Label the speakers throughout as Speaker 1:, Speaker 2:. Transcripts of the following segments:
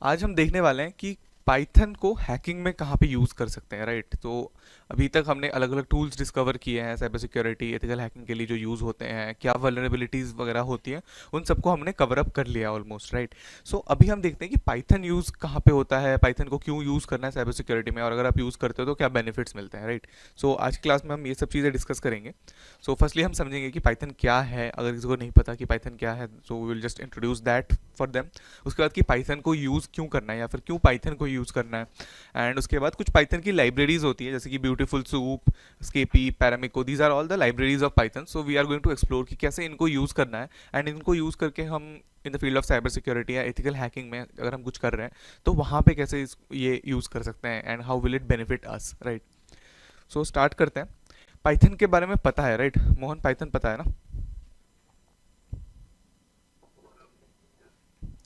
Speaker 1: आज हम देखने वाले हैं कि पाइथन को हैकिंग में कहाँ पे यूज़ कर सकते हैं, राइट? तो अभी तक हमने अलग अलग टूल्स डिस्कवर किए हैं साइबर सिक्योरिटी एथिकल हैकिंग के लिए जो यूज़ होते हैं, क्या वल्नरेबिलिटीज़ वगैरह होती हैं, उन सबको हमने कवर अप कर लिया ऑलमोस्ट, राइट? सो अभी हम देखते हैं कि पाइथन यूज़ कहाँ पे होता है, पाइथन को क्यों यूज़ करना है साइबर सिक्योरिटी में, और अगर आप यूज़ करते हो तो क्या बेनिफिट्स मिलते हैं, राइट? सो आज की क्लास में हम ये सब चीज़ें डिस्कस करेंगे। सो फर्स्टली हम समझेंगे कि पाइथन क्या है, अगर किसी को नहीं पता कि पाइथन क्या है, so we will just introduce that for them. उसके बाद कि पाइथन को यूज़ क्यों करना है या फिर क्यों पाइथन को यूज़ करना है, एंड उसके बाद कुछ पाइथन की लाइब्रेरीज होती है जैसे कि Beautiful Soup, Scrapy, Paramiko, these are all the libraries of Python. So we are going to explore कि कैसे इनको यूज़ करना है, एंड इनको यूज़ करके हम in the field of cyber security या एथिकल हैकिंग में अगर हम कुछ कर रहे हैं तो वहाँ पे कैसे ये यूज़ कर सकते हैं, and how will it benefit us, right? So start करते हैं। पाइथन के बारे में पता है, राइट? मोहन, पाइथन पता है ना?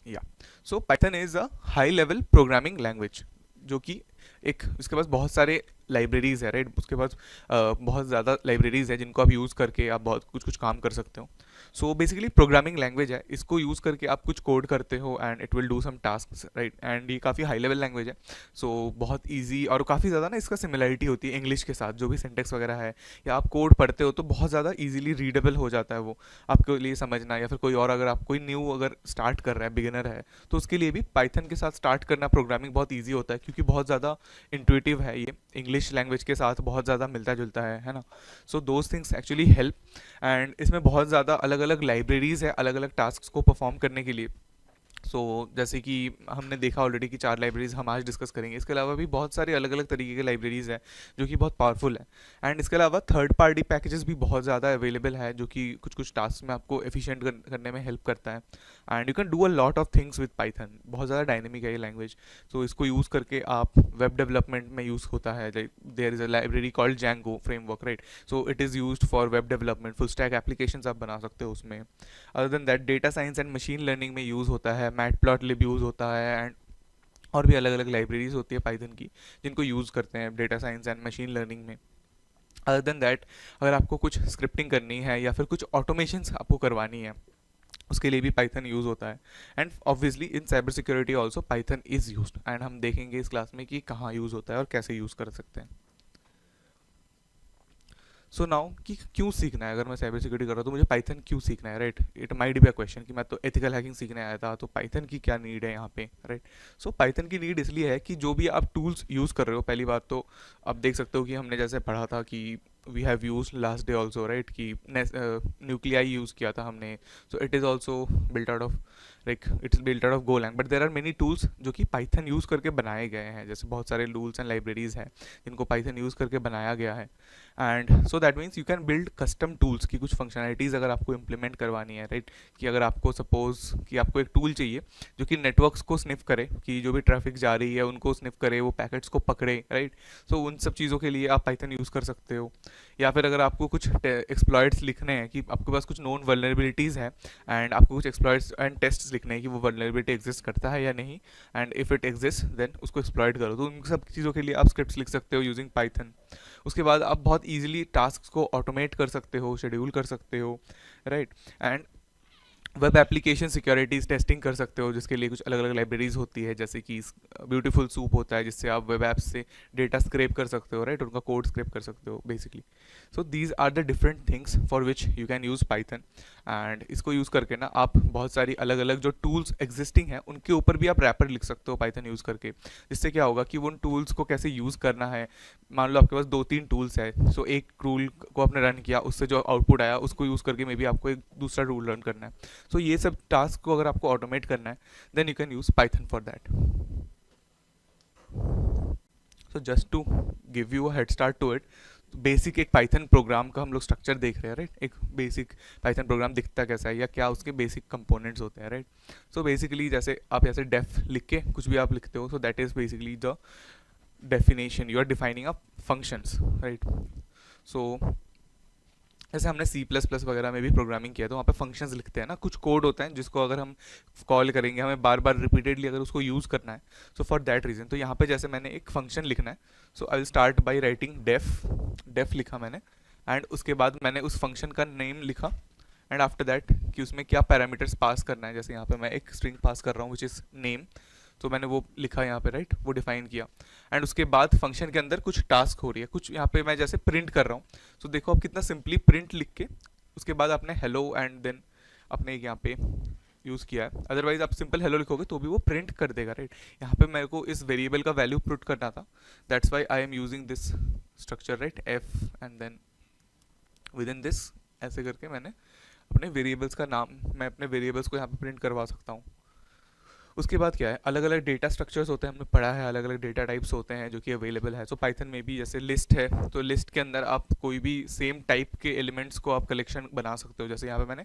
Speaker 1: या सो Python is a high level programming language, जो कि एक इसके पास बहुत सारे लाइब्रेरीज है, राइट? उसके पास बहुत ज़्यादा लाइब्रेरीज है जिनको आप यूज़ करके आप बहुत कुछ कुछ काम कर सकते हो। सो बेसिकली प्रोग्रामिंग लैंग्वेज है, इसको यूज़ करके आप कुछ कोड करते हो and it will do some task, right? And ये काफ़ी हाई लेवल लैंग्वेज है। सो बहुत ईजी और काफ़ी ज़्यादा ना इसका सिमिलरिटी होती है इंग्लिश के साथ, जो भी सिंटेक्स वगैरह है या आप कोड पढ़ते हो तो बहुत ज़्यादा ईजिली रीडेबल हो जाता है वो आपके लिए समझना, या फिर कोई और अगर आप कोई न्यू अगर स्टार्ट कर रहा है, बिगिनर है, तो उसके लिए भी पाइथन के साथ स्टार्ट करना प्रोग्रामिंग बहुत ईजी होता है, क्योंकि बहुत ज़्यादा इंट्यूटिव है ये, इंग्लिश लैंग्वेज के साथ बहुत ज़्यादा मिलता जुलता है ना? सो those things actually help. And इसमें बहुत ज़्यादा अलग अलग लाइब्रेरीज़ है अलग अलग टास्क को परफॉर्म करने के लिए। सो जैसे कि हमने देखा ऑलरेडी कि 4 लाइब्रेरीज हम आज डिस्कस करेंगे, इसके अलावा भी बहुत सारे अलग अलग तरीके के लाइब्रेरीज हैं जो कि बहुत पावरफुल है। एंड इसके अलावा थर्ड पार्टी पैकेजेस भी बहुत ज़्यादा अवेलेबल है जो कि कुछ कुछ टास्क में आपको एफिशिएंट करने में हेल्प करता है। And you can do a lot of things with Python, बहुत ज़्यादा डायनेमिक है ये लैंग्वेज। तो इसको यूज़ करके आप वेब डेवलपमेंट में यूज़ होता है, there is a library called Django framework, right? So it is used for web development, full stack applications आप बना सकते हो उसमें। Other than that data science and machine learning में यूज़ होता है, मैट प्लॉट लिब यूज़ होता है, एंड और भी अलग अलग लाइब्रेरीज होती है पाइथन की जिनको यूज़ करते हैं data science and machine learning में। अदर देन दैट अगर आपको कुछ स्क्रिप्टिंग करनी है या फिर कुछ ऑटोमेशन आपको करवानी है, उसके लिए भी पाइथन यूज़ होता है। And obviously in cyber security also Python is use, and हम देखेंगे इस क्लास में कि कहाँ यूज़ होता है और कैसे यूज़ कर सकते हैं। सो नाउ कि क्यों सीखना है, अगर मैं साइबर सिक्योरिटी कर रहा हूँ तो मुझे पाइथन क्यों सीखना है, right? It might be a question कि मैं तो एथिकल हैकिंग सीखने आया था, तो पाइथन की क्या नीड है यहाँ पे, राइट? सो पाइथन की नीड इसलिए है कि जो भी आप टूल्स यूज़ कर रहे हो, पहली बात तो आप देख सकते हो कि हमने जैसे पढ़ा था कि we have use last day also, right? कि न्यूक्लियाई यूज़ किया था हमने। So it is also built out of, like it is built out of Golang, but there are many tools जो कि पाइथन यूज़ करके बनाए गए हैं, जैसे बहुत सारे टूल्स एंड लाइब्रेरीज हैं जिनको पाइथन यूज़ करके बनाया गया है। And so that means you can build custom tools की कुछ फंक्शनलिटीज़ अगर आपको इम्प्लीमेंट करवानी है, राइट? कि अगर आपको सपोज कि आपको एक टूल चाहिए जो कि नेटवर्क्स को स्निफ करे, कि जो भी ट्रैफिक जा रही है उनको स्निफ करे, वो पैकेट्स को पकड़े, राइट? सो उन सब चीज़ों के लिए आप पाइथन यूज़ कर सकते हो। या फिर अगर आपको कुछ एक्सप्लॉइट्स लिखने हैं, कि आपके पास कुछ नोन वल्नरेबिलिटीज़ है एंड आपको कुछ एक्सप्लॉइट्स एंड टेस्ट्स लिखने हैं कि वो वल्नरेबिलिटी एग्जिस्ट करता है या नहीं, and if it exist then उसको एक्सप्लॉइट करो, तो उन सब चीज़ों के लिए आप स्क्रिप्ट्स लिख सकते हो यूजिंग पाइथन। उसके बाद आप बहुत ईजिली टास्क को ऑटोमेट कर सकते हो, शेड्यूल कर सकते हो, राइट? And web application securities testing कर सकते हो, जिसके लिए कुछ अलग अलग लाइब्रेरीज होती है, जैसे कि ब्यूटीफुल सूप होता है जिससे आप वेब ऐप्स से डेटा स्क्रैप कर सकते हो, राइट? उनका कोड स्क्रैप कर सकते हो basically. So these are the different things for which you can use Python. And इसको यूज़ करके ना आप बहुत सारी अलग अलग जो टूल्स एग्जिस्टिंग हैं उनके ऊपर भी आप रैपर लिख सकते हो पाइथन यूज़ करके, जिससे क्या होगा कि उन टूल्स को कैसे यूज़ करना है। मान लो आपके पास 2-3 टूल्स है, सो एक टूल को आपने रन किया, उससे जो आउटपुट आया उसको यूज़ करके मे बी आपको एक दूसरा टूल रन करना है। सो ये सब टास्क को अगर आपको ऑटोमेट करना है then you can use Python for that. So just to give you a head start to it, basic एक पाइथन प्रोग्राम का हम लोग स्ट्रक्चर देख रहे हैं, राइट? एक बेसिक पाइथन प्रोग्राम दिखता कैसा है या क्या उसके बेसिक कंपोनेंट्स होते हैं, राइट? सो बेसिकली जैसे आप ऐसे डेफ लिख के कुछ भी आप लिखते हो, so that is basically the definition, you are defining a functions, right? So जैसे हमने सी प्लस प्लस वगैरह में भी प्रोग्रामिंग किया तो वहाँ पे फंक्शंस लिखते हैं ना, कुछ कोड होता है जिसको अगर हम कॉल करेंगे, हमें बार बार रिपीटेडली अगर उसको यूज़ करना है, सो फॉर दैट रीज़न तो यहाँ पे जैसे मैंने एक फंक्शन लिखना है, so I will start by writing def, def लिखा मैंने, एंड उसके बाद मैंने उस फंक्शन का नेम लिखा, एंड आफ्टर दैट कि उसमें क्या पैरामीटर्स पास करना है, जैसे यहाँ पे मैं एक स्ट्रिंग पास कर रहा हूँ विच इज़ नेम। तो मैंने वो लिखा यहाँ पे, राइट, वो डिफाइन किया। एंड उसके बाद फंक्शन के अंदर कुछ टास्क हो रही है, कुछ यहाँ पे मैं जैसे प्रिंट कर रहा हूँ। तो देखो आप कितना सिंपली प्रिंट लिख के उसके बाद आपने हेलो एंड देन अपने यहाँ पे यूज़ किया है। अदरवाइज आप सिंपल हेलो लिखोगे तो भी वो प्रिंट कर देगा, राइट। यहाँ पे मेरे को इस वेरिएबल का वैल्यू पुट करना था, that's why I am using this structure, right, F and then within this, ऐसे करके मैंने अपने वेरिएबल्स का नाम, मैं अपने वेरिएबल्स को यहाँ पे प्रिंट करवा सकता हूँ। उसके बाद क्या है, अलग अलग डेटा स्ट्रक्चर्स होते हैं, हमने पढ़ा है अलग अलग डेटा टाइप्स होते हैं जो कि अवेलेबल है। सो पाइथन में भी जैसे लिस्ट है, तो लिस्ट के अंदर आप कोई भी सेम टाइप के एलिमेंट्स को आप कलेक्शन बना सकते हो। जैसे यहाँ पे मैंने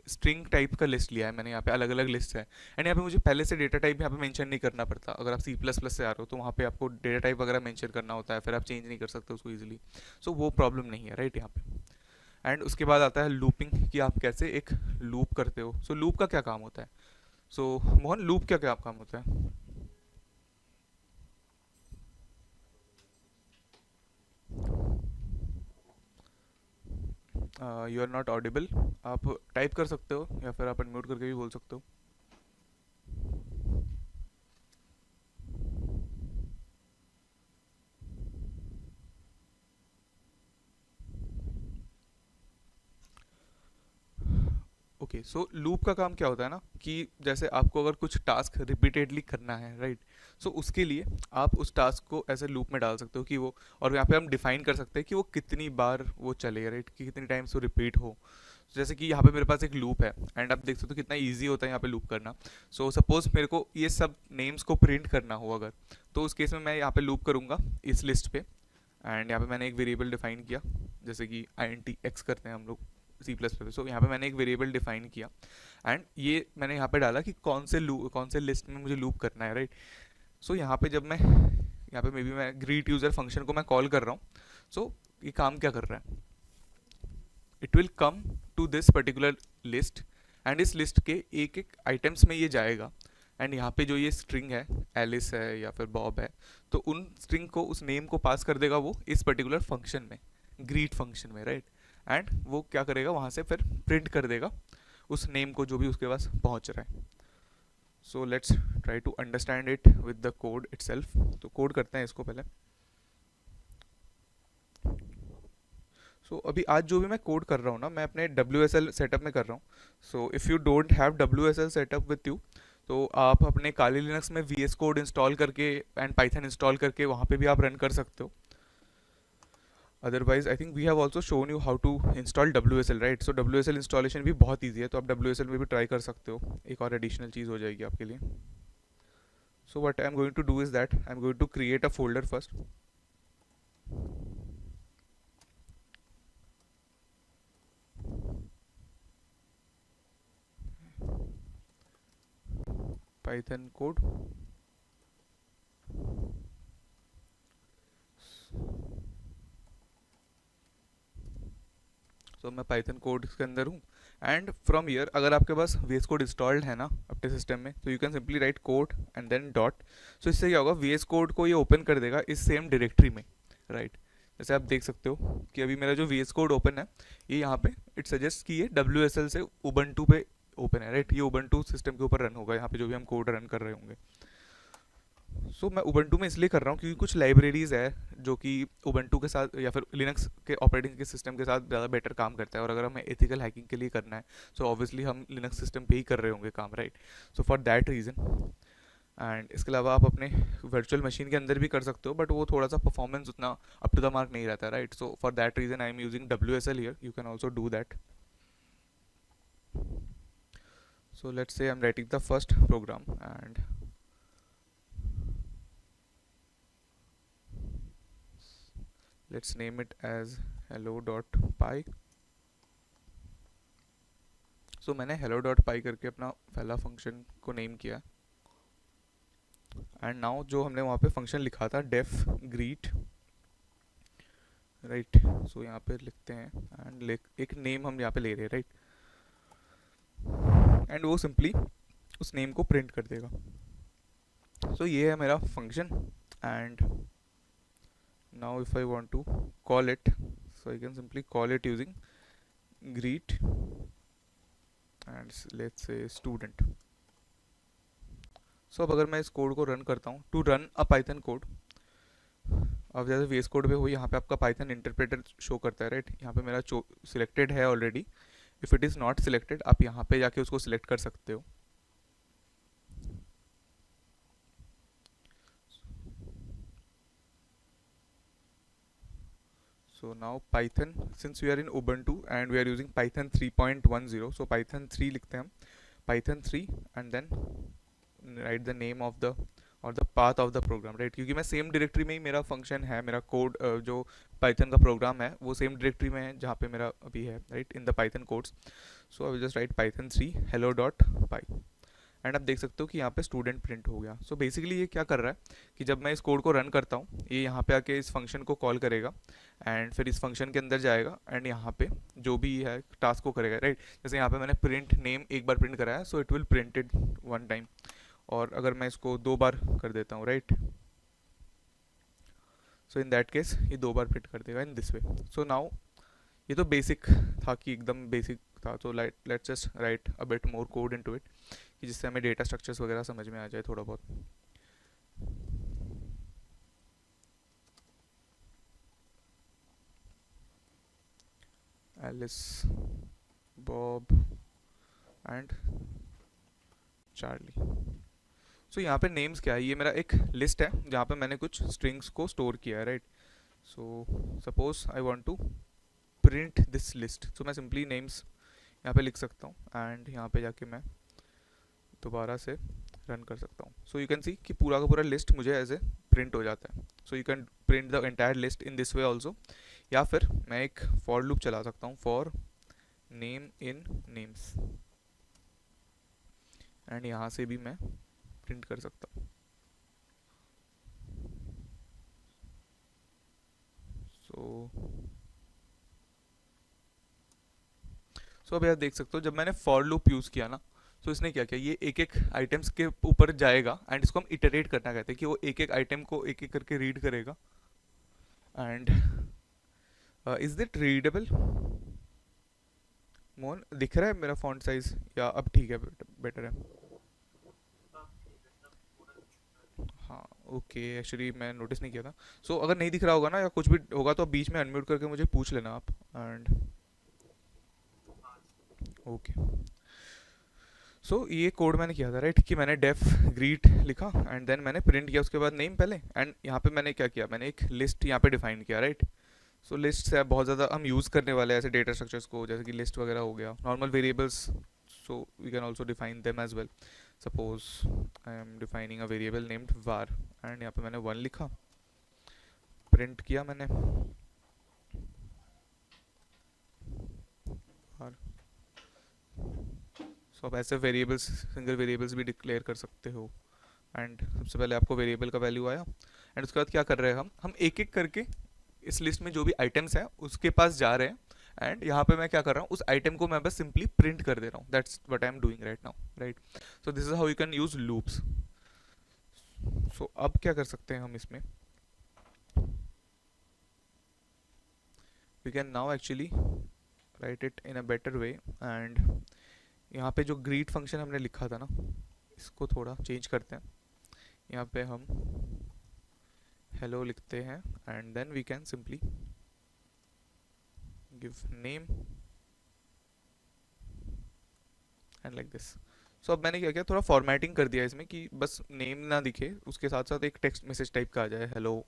Speaker 1: स्ट्रिंग टाइप का लिस्ट लिया है, मैंने यहाँ पे अलग अलग लिस्ट है। एंड यहाँ पे मुझे पहले से डेटा टाइप यहाँ पे मेंशन नहीं करना पड़ता। अगर आप C++ से आ रहे हो तो वहाँ पे आपको डेटा टाइप वगैरह मेंशन करना होता है, फिर आप चेंज नहीं कर सकते उसको ईजिली। सो वो प्रॉब्लम नहीं है, राइट, यहाँ पे। एंड उसके बाद आता है लूपिंग, कि आप कैसे एक लूप करते हो। सो लूप का क्या काम होता है? सो मोहन, लूप क्या क्या काम होता है? You are not audible. आप टाइप कर सकते हो या फिर आप अनम्यूट करके भी बोल सकते हो। ओके, सो लूप का काम क्या होता है ना, कि जैसे आपको अगर कुछ टास्क रिपीटेडली करना है, राइट, सो उसके लिए आप उस टास्क को ऐसे लूप में डाल सकते हो कि वो, और यहाँ पे हम डिफाइन कर सकते हैं कि वो कितनी बार वो चले, राइट, कि कितनी टाइम्स वो रिपीट हो। जैसे कि यहाँ पे मेरे पास एक लूप है एंड आप देख सकते हो कितना इजी होता है यहाँ पे लूप करना। सो सपोज मेरे को ये सब नेम्स को प्रिंट करना हो अगर, तो उस केस में मैं यहाँ पे लूप करूँगा इस लिस्ट पे। एंड यहाँ पे मैंने एक वेरिएबल डिफाइन किया, जैसे कि INT x करते हैं हम लोग C++ पे। सो यहाँ पे मैंने एक वेरिएबल डिफाइन किया एंड ये मैंने यहाँ पे डाला कि कौन से लिस्ट में मुझे लूप करना है, राइट। सो यहाँ पे जब मैं यहाँ पे मे बी मैं ग्रीट यूज़र फंक्शन को मैं कॉल कर रहा हूँ। सो ये काम क्या कर रहा है, it will come to this particular list and इस लिस्ट के एक एक आइटम्स में ये जाएगा। एंड यहाँ पे जो ये स्ट्रिंग है, एलिस है या फिर बॉब है, तो उन स्ट्रिंग को, उस नेम को पास कर देगा वो इस पर्टिकुलर फंक्शन में, ग्रीट फंक्शन में, राइट। एंड वो क्या करेगा, वहाँ से फिर प्रिंट कर देगा उस नेम को जो भी उसके पास पहुँच रहा है। So let's try to understand it with the code itself. तो कोड करते हैं इसको पहले। अभी आज जो भी मैं कोड कर रहा हूँ ना, मैं अपने WSL सेटअप में कर रहा हूँ। If you don't have WSL setup with you, तो आप अपने काली लिनक्स में VS कोड इंस्टॉल करके एंड पाइथन इंस्टॉल करके वहाँ पे भी आप रन कर सकते हो। Otherwise I think we have also shown you how to install WSL, right. WSL installation भी बहुत ईजी है, तो आप WSL में भी ट्राई कर सकते हो, एक और एडिशनल चीज़ हो जाएगी आपके लिए। What I am going to do is that I am going to create a folder first. Python code. मैं पाइथन कोड के अंदर हूँ। एंड फ्रॉम ईयर अगर आपके पास VS कोड इंस्टॉल्ड है ना अपने सिस्टम में, तो you can simply write code and then dot. इससे क्या होगा, VS कोड को ये ओपन कर देगा इस सेम डायरेक्टरी में, राइट। जैसे आप देख सकते हो कि अभी मेरा जो VS कोड ओपन है, ये यहाँ पे इट सजेस्ट कि ये WSL से उबंटू पे ओपन है, राइट। ये उबंटू सिस्टम के ऊपर रन होगा यहाँ पे जो भी हम कोड रन कर रहे होंगे। मैं उबंटू में इसलिए कर रहा हूँ क्योंकि कुछ लाइब्रेरीज है जो कि उबंटू के साथ या फिर लिनक्स के ऑपरेटिंग के सिस्टम के साथ ज़्यादा बेटर काम करता है। और अगर हमें एथिकल हैकिंग के लिए करना है, ऑब्वियसली हम लिनक्स सिस्टम पे ही कर रहे होंगे काम, right. For that reason. And इसके अलावा आप अपने वर्चुअल मशीन के अंदर भी कर सकते हो, बट वो थोड़ा सा परफॉर्मेंस उतना अप टू द मार्क नहीं रहता, right. For that reason I am using WSL here, you can also do that. Let's say I am writing the first program and let's name it as hello.py। मैंने hello.py करके अपना पहला function को name किया। And now जो हमने वहाँ पे फंक्शन लिखा था def greet, राइट। यहाँ पे लिखते हैं एंड एक नेम हम यहाँ पे ले रहे हैं, राइट। एंड वो सिंपली उस नेम को प्रिंट कर देगा। ये है मेरा function. And now if I want to call it, I can simply call it using greet and let's say student। So अब अगर मैं इस कोड को रन करता हूँ, to run a Python code, अब जैसे वीएस कोड पे हो, यहाँ पे आपका पाइथन इंटरप्रेटर शो करता है, राइट। यहाँ पे मेरा सिलेक्टेड है already. If it is not selected, आप यहाँ पे जाके उसको सिलेक्ट कर सकते हो। So now Python, since we are in Ubuntu and we are using Python 3.10, so Python 3 लिखते हैं हम, Python 3 and then write the name of the और the path of the program, right. क्योंकि मैं सेम डायरेक्टरी में ही मेरा function है, मेरा कोड जो पाइथन का प्रोग्राम है वो सेम डायरेक्टरी में है जहाँ पे मेरा अभी है, right, in the Python codes. So I will just right Python 3 hello dot pi, and आप देख सकते हो कि यहाँ पे स्टूडेंट प्रिंट हो गया। सो बेसिकली ये क्या कर रहा है कि जब मैं इस कोड को रन करता हूँ, ये यहाँ पे आके इस फंक्शन को कॉल करेगा एंड फिर इस फंक्शन के अंदर जाएगा एंड यहाँ पे जो भी है टास्क को करेगा, राइट। जैसे यहाँ पे मैंने प्रिंट नेम एक बार प्रिंट कराया, so it will print it one time. और अगर मैं इसको 2 बार कर देता हूँ, right, so in that case ये 2 बार प्रिंट कर देगा इन दिस वे। सो नाउ ये तो बेसिक था, कि एकदम बेसिक था। तो let's just right a bit more code into it, कि जिससे हमें डेटा स्ट्रक्चर्स वगैरह समझ में आ जाए थोड़ा बहुत। Alice, Bob and Charlie. So यहाँ पे नेम्स क्या है, ये मेरा एक लिस्ट है जहाँ पे मैंने कुछ स्ट्रिंग्स को स्टोर किया है, right. So suppose I want to print this list, so मैं सिंपली नेम्स यहाँ पे लिख सकता हूँ एंड यहाँ पे जाके मैं दोबारा से रन कर सकता हूँ। सो यू कैन सी कि पूरा का पूरा लिस्ट मुझे एज ए प्रिंट हो जाता है। सो you can print the entire list in this way also, या फिर मैं एक फॉर लूप चला सकता हूँ, for name in names, and यहाँ से भी मैं प्रिंट कर सकता हूँ। सो अब आप देख सकते हो जब मैंने फॉर लूप यूज़ किया ना, तो इसने क्या किया, ये एक एक आइटम्स के ऊपर जाएगा एंड इसको हम इटरेट करना कहते हैं, कि वो एक एक आइटम को एक एक करके रीड करेगा। And is it readable? Mohan, दिख रहा है मेरा फॉन्ट साइज, या अब ठीक है, बेटर है? हाँ, ओके, एक्चुअली मैं नोटिस नहीं किया था। सो अगर नहीं दिख रहा होगा ना या कुछ भी होगा तो बीच में अनम्यूट करके मुझे पूछ लेना आप। एंड ओके, सो ये कोड मैंने किया था, राइट, कि मैंने डेफ ग्रीट लिखा एंड देन मैंने प्रिंट किया उसके बाद नेम पहले, एंड यहाँ पे मैंने क्या किया, मैंने एक लिस्ट यहाँ पे डिफाइन किया, राइट। सो लिस्ट से बहुत ज़्यादा हम यूज़ करने वाले हैं ऐसे डेटा स्ट्रक्चर्स को, जैसे कि लिस्ट वगैरह हो गया, normal variables, so we can also define them as well. Suppose I am defining a variable named var, and यहाँ पे मैंने 1 लिखा, प्रिंट किया मैंने var। सो आप ऐसे वेरिएबल्स, सिंगल वेरिएबल्स भी डिक्लेयर कर सकते हो। एंड सबसे पहले आपको वेरिएबल का वैल्यू आया, एंड उसके बाद क्या कर रहे हैं हम एक एक करके इस लिस्ट में जो भी आइटम्स हैं उसके पास जा रहे हैं, एंड यहाँ पे मैं क्या कर रहा हूँ, उस आइटम को मैं बस सिंपली प्रिंट कर दे रहा हूँ। That's what I am doing right now, right. So this is how you can use loops. So अब क्या कर सकते हैं हम इसमें, we can now actually write it in a better way. And यहाँ पे जो ग्रीट फंक्शन हमने लिखा था ना, इसको थोड़ा चेंज करते हैं। यहाँ पे हम हेलो लिखते हैं and then we can simply give name and like this. So अब मैंने क्या किया, थोड़ा फॉर्मेटिंग कर दिया इसमें, कि बस नेम ना दिखे, उसके साथ साथ एक टेक्स्ट मैसेज टाइप का आ जाए, hello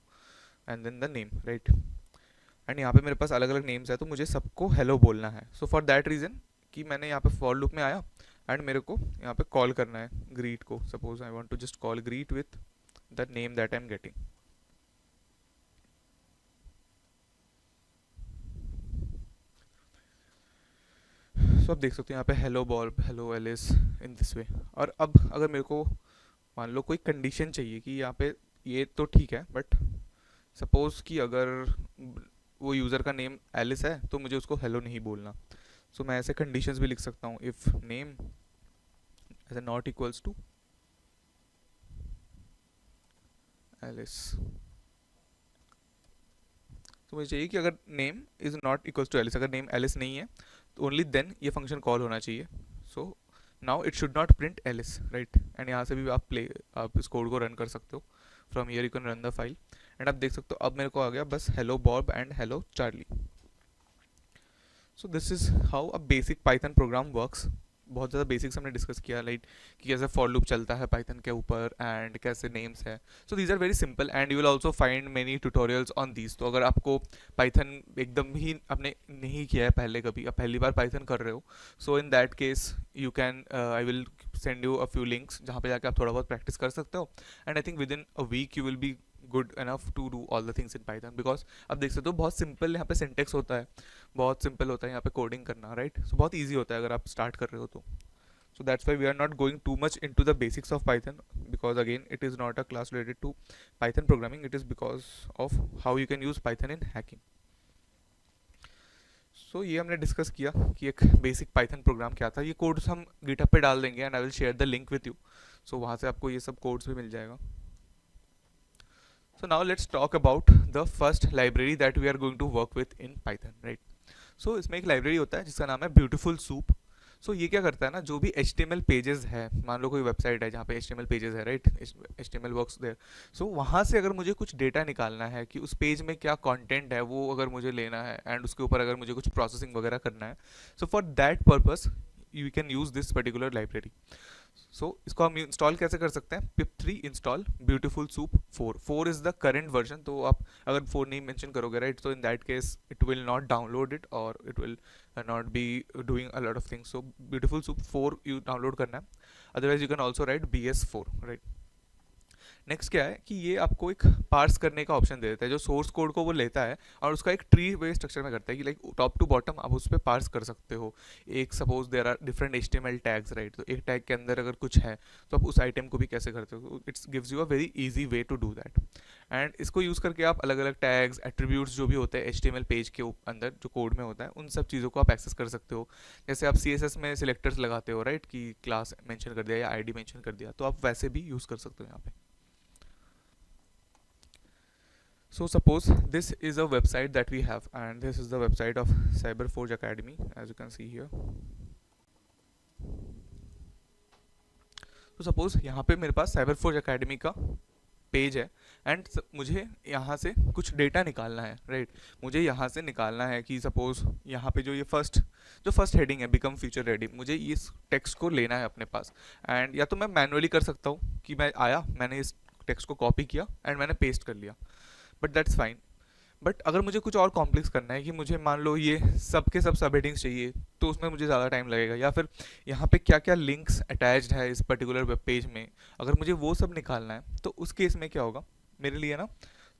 Speaker 1: and then the name, right. And यहाँ पे मेरे पास अलग अलग नेम्स है तो मुझे सबको हेलो बोलना है। सो फॉर दैट रीज़न कि मैंने यहाँ पे फॉर लूप में आया एंड मेरे को यहाँ पे कॉल करना है ग्रीट को। Suppose I want to just call greet with the name that I am getting. So आप देख सकते हो यहाँ पे hello Bob, hello Alice, in this way. और अब अगर मेरे को मान लो कोई कंडीशन चाहिए कि यहाँ पे ये तो ठीक है, बट सपोज कि अगर वो यूज़र का नेम एलिस है तो मुझे उसको हेलो नहीं बोलना। सो मैं ऐसे कंडीशंस भी लिख सकता हूँ, इफ़ नेम ऐसे नॉट इक्वल्स टू एलिस। तो मुझे चाहिए कि अगर name is not equals to Alice, अगर नेम एलिस नहीं है तो ओनली देन ये फंक्शन कॉल होना चाहिए। So now it should not print Alice, right. And यहाँ से भी आप इस कोड को रन कर सकते हो। From here you can run the file and आप देख सकते हो अब मेरे को आ गया बस hello Bob and hello Charlie. So this is how a basic Python programme works. बहुत ज़्यादा बेसिक्स हमने डिस्कस किया, लाइक कि कैसे फॉर लूप चलता है पाइथन के ऊपर एंड कैसे नेम्स है। So these are very simple and you will also find many tutorials on these. तो अगर आपको पाइथन एकदम ही आपने नहीं किया है पहले, कभी आप पहली बार पाइथन कर रहे हो, so in that case you can I will send you a few links जहाँ पे जाके आप थोड़ा बहुत प्रैक्टिस कर सकते हो and I think within a week you will be good enough to do all the things in Python. Because आप देख सकते हो बहुत सिंपल यहाँ पे सिंटेक्स होता है, बहुत सिंपल होता है यहाँ पे कोडिंग करना, राइट। सो बहुत ईजी होता है अगर आप स्टार्ट कर रहे हो तो। So that's why we are not going too much into the basics of Python, because again it is not a class related to Python programming. It is because of how you can use Python in hacking. So ये हमने discuss किया कि एक basic Python programme क्या था। ये codes हम GitHub पे डाल देंगे and I will share the link with you. So वहाँ से आपको ये सब कोड्स भी मिल जाएगा। So now let's talk about the first library that we are going to work with in Python, right? So इसमें एक लाइब्रेरी होता है जिसका नाम है ब्यूटीफुल सूप। सो ये क्या करता है ना, जो भी HTML पेजेस है, मान लो कोई वेबसाइट है जहाँ पे HTML पेजेस है, राइट, HTML वर्क्स देयर। सो वहाँ से अगर मुझे कुछ डेटा निकालना है कि उस पेज में क्या कंटेंट है वो अगर मुझे लेना है एंड उसके ऊपर अगर मुझे कुछ प्रोसेसिंग वगैरह करना है, so for that purpose you can use this particular library. So इसको हम इंस्टॉल कैसे कर सकते हैं, pip3 install beautiful soup 4 is the current version. तो आप अगर 4 नहीं मेंशन करोगे, राइट, तो in that case it will not download it और it will not be doing a lot of things. So beautiful soup 4 you download करना है, otherwise you can also right BS4, right. Next क्या है कि ये आपको एक पार्स करने का ऑप्शन दे देता है, जो सोर्स कोड को वो लेता है और उसका एक ट्री वे स्ट्रक्चर में करता है कि लाइक टॉप टू बॉटम आप उस पर पार्स कर सकते हो। एक suppose there are different HTML tags, right, तो एक टैग के अंदर अगर कुछ है तो आप उस आइटम को भी कैसे करते हो। It's gives you a very easy way to do that. And इसको यूज़ करके आप अलग अलग टैग्स, एट्रीब्यूट्स जो भी होते हैं HTML पेज के अंदर जो कोड में होता है, उन सब चीज़ों को आप एक्सेस कर सकते हो। जैसे आप CSS में सिलेक्टर्स लगाते हो, राइट, कि क्लास मेंशन कर दिया या ID मेंशन कर दिया, तो आप वैसे भी यूज़ कर सकते हो यहाँ पे। So suppose this is a website that we have and this is the website of CyberForge Academy, as you can see here. तो सपोज यहाँ पे मेरे पास CyberForge Academy का पेज है एंड मुझे यहाँ से कुछ डेटा निकालना है, राइट। मुझे यहाँ से निकालना है कि सपोज यहाँ पे जो फर्स्ट हेडिंग है बिकम फ्यूचर रेडी, मुझे इस टेक्स्ट को लेना है अपने पास। एंड या तो मैं मैनुअली कर सकता हूँ कि मैंने इस टेक्स्ट को कॉपी किया एंड मैंने पेस्ट कर लिया, बट दैट्स फाइन। बट अगर मुझे कुछ और कॉम्प्लेक्स करना है कि मुझे मान लो ये सब के सब हेडिंग्स चाहिए, तो उसमें मुझे ज़्यादा टाइम लगेगा। या फिर यहाँ पे क्या क्या लिंक्स अटैच्ड है इस पर्टिकुलर वेब पेज में, अगर मुझे वो सब निकालना है, तो उस केस में क्या होगा मेरे लिए ना,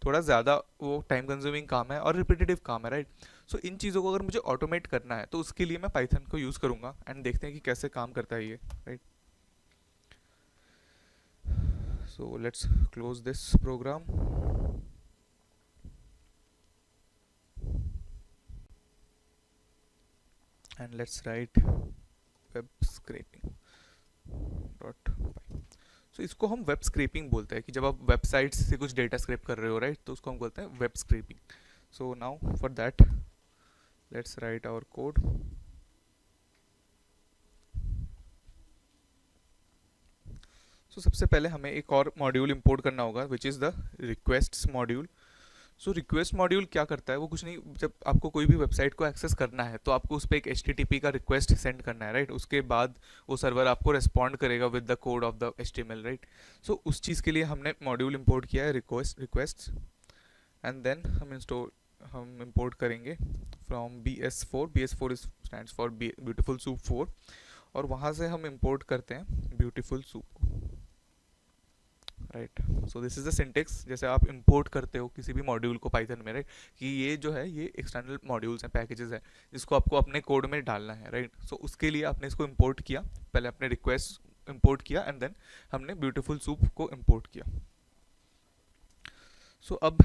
Speaker 1: थोड़ा ज़्यादा वो टाइम कंज्यूमिंग काम है और रिपीटेटिव काम है, राइट। सो इन चीज़ों को अगर मुझे ऑटोमेट करना है तो उसके लिए मैं पाइथन को यूज़ करूँगा एंड देखते हैं कि कैसे काम करता है ये, right. So let's close this program and let's write web scraping dot py। so इसको हम वेब स्क्रैपिंग बोलते हैं कि जब आप वेबसाइट से कुछ डेटा स्क्रैप कर रहे हो, राइट, तो उसको हम बोलते हैं web scraping. So now for that let's write our code. So सबसे पहले हमें एक और मॉड्यूल इंपोर्ट करना होगा which is the requests module. So request module क्या करता है, वो कुछ नहीं, जब आपको कोई भी वेबसाइट को एक्सेस करना है तो आपको उस पर एक HTTP का रिक्वेस्ट सेंड करना है, राइट। उसके बाद वो सर्वर आपको रिस्पॉन्ड करेगा with the code of the HTML, right. So उस चीज़ के लिए हमने मॉड्यूल इंपोर्ट किया है रिक्वेस्ट एंड देन हम इंपोर्ट करेंगे from BS4 is stands for beautiful soup 4, और वहाँ से हम इंपोर्ट करते हैं ब्यूटीफुल सूप को, right. So this is the syntax जैसे आप इंपोर्ट करते हो किसी भी मॉड्यूल को पाइथन में, राइट, कि ये जो है ये एक्सटर्नल मॉड्यूल्स हैं, पैकेजेस हैं, जिसको आपको अपने कोड में डालना है, राइट। सो उसके लिए आपने इसको इंपोर्ट किया, पहले अपने रिक्वेस्ट इंपोर्ट किया एंड देन हमने ब्यूटीफुल सूप को इंपोर्ट किया। सो अब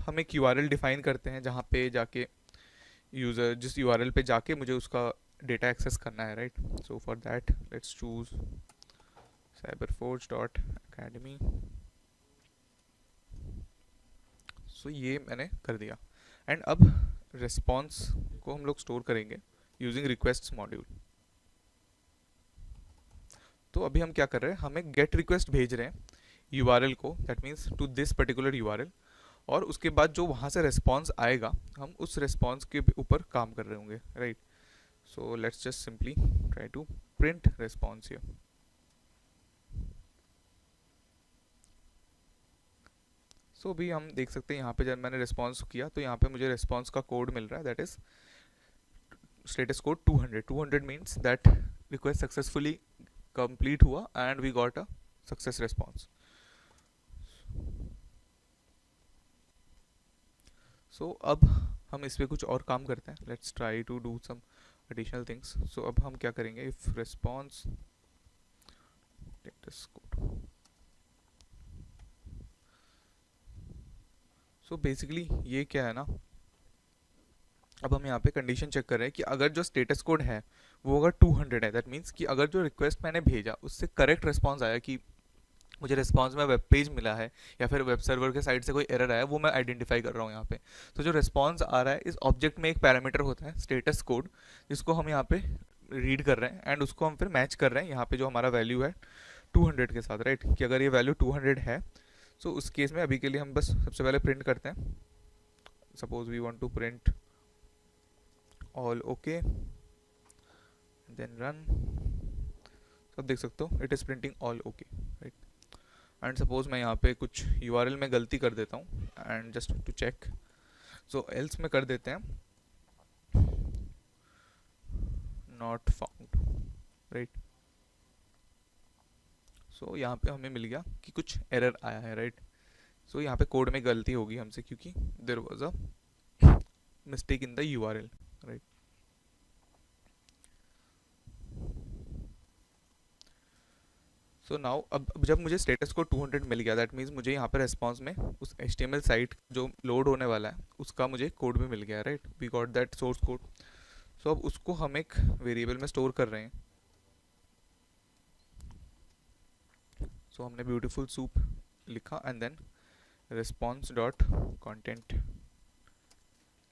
Speaker 1: हम एक URL डिफाइन करते हैं जहाँ पे जाके यूज़र जिस URL पे जाके मुझे उसका डेटा एक्सेस करना है, right. So for that let's choose cyberforge.academy। सो ये मैंने कर दिया एंड अब रिस्पॉन्स को हम लोग स्टोर करेंगे यूजिंग रिक्वेस्ट मॉड्यूल। तो अभी हम क्या कर रहे हैं, हम एक गेट रिक्वेस्ट भेज रहे हैं यूआरएल को, that means to this particular URL, और उसके बाद जो वहाँ से रिस्पॉन्स आएगा हम उस रिस्पॉन्स के ऊपर काम कर रहे होंगे, right. So let's just simply try to print response here. So अभी हम देख सकते हैं यहाँ पे जब मैंने रिस्पॉन्स किया तो यहाँ पे मुझे रिस्पॉन्स का कोड मिल रहा है, that is status code 200। 200 means that request successfully complete हुआ and we got a success response. So अब हम इस पे कुछ और काम करते हैं, let's try to do some additional things. So अब हम क्या करेंगे, if response status code. So basically ये क्या है ना, अब हम यहाँ पे कंडीशन चेक कर रहे हैं कि अगर जो स्टेटस कोड है वो अगर 200 है, दैट मीन्स कि अगर जो रिक्वेस्ट मैंने भेजा उससे करेक्ट रिस्पॉन्स आया, कि मुझे रिस्पॉन्स में वेब पेज मिला है या फिर वेब सर्वर के साइड से कोई एरर आया, वो मैं आइडेंटिफाई कर रहा हूँ यहाँ पे। तो जो रिस्पॉन्स आ रहा है, इस ऑब्जेक्ट में एक पैरामीटर होता है स्टेटस कोड, जिसको हम यहाँ पे रीड कर रहे हैं एंड उसको हम फिर मैच कर रहे हैं यहाँ पे जो हमारा वैल्यू है 200 के साथ, राइट। कि अगर ये वैल्यू 200 है, सो उस केस में अभी के लिए हम बस सबसे पहले प्रिंट करते हैं, suppose we want to print all okay, then run. अब देख सकते हो it is printing all okay, right. And suppose मैं यहाँ पे कुछ यूआरएल में गलती कर देता हूँ and just to check, so else में कर देते हैं नॉट फाउंड, राइट। सो यहाँ पे हमें मिल गया कि कुछ एरर आया है, राइट। सो यहाँ पे कोड में गलती होगी हमसे, क्योंकि there was a mistake in the URL, right. So now अब जब मुझे स्टेटस को 200 मिल गया, दैट मीन्स मुझे यहाँ पे रेस्पॉन्स में उस HTML साइट जो लोड होने वाला है उसका मुझे कोड भी मिल गया, right. We got that source code. So अब उसको हम एक वेरिएबल में स्टोर कर रहे हैं। सो हमने ब्यूटीफुल सूप लिखा and then response dot content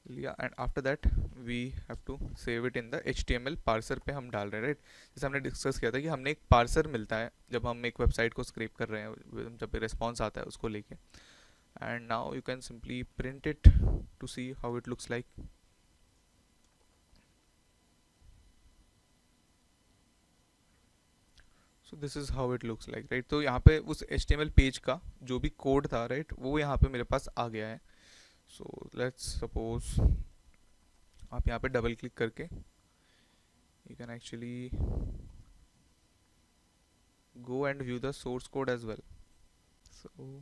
Speaker 1: लिया, and after that we have to save it in the HTML parser पे हम डाल रहे हैं, राइट। जैसे हमने डिस्कस किया था कि हमने एक पार्सर मिलता है जब हम एक वेबसाइट को स्क्रैप कर रहे हैं, जब रिस्पॉन्स आता है उसको लेके, and now you can simply print it to see how it looks like. So this is how it looks like, right. तो यहाँ पे उस HTML पेज का जो भी कोड था, राइट, वो यहाँ पे मेरे पास आ गया है। सो लेट्स सपोज आप यहाँ पे डबल क्लिक करके you can actually go and view the source code as well. So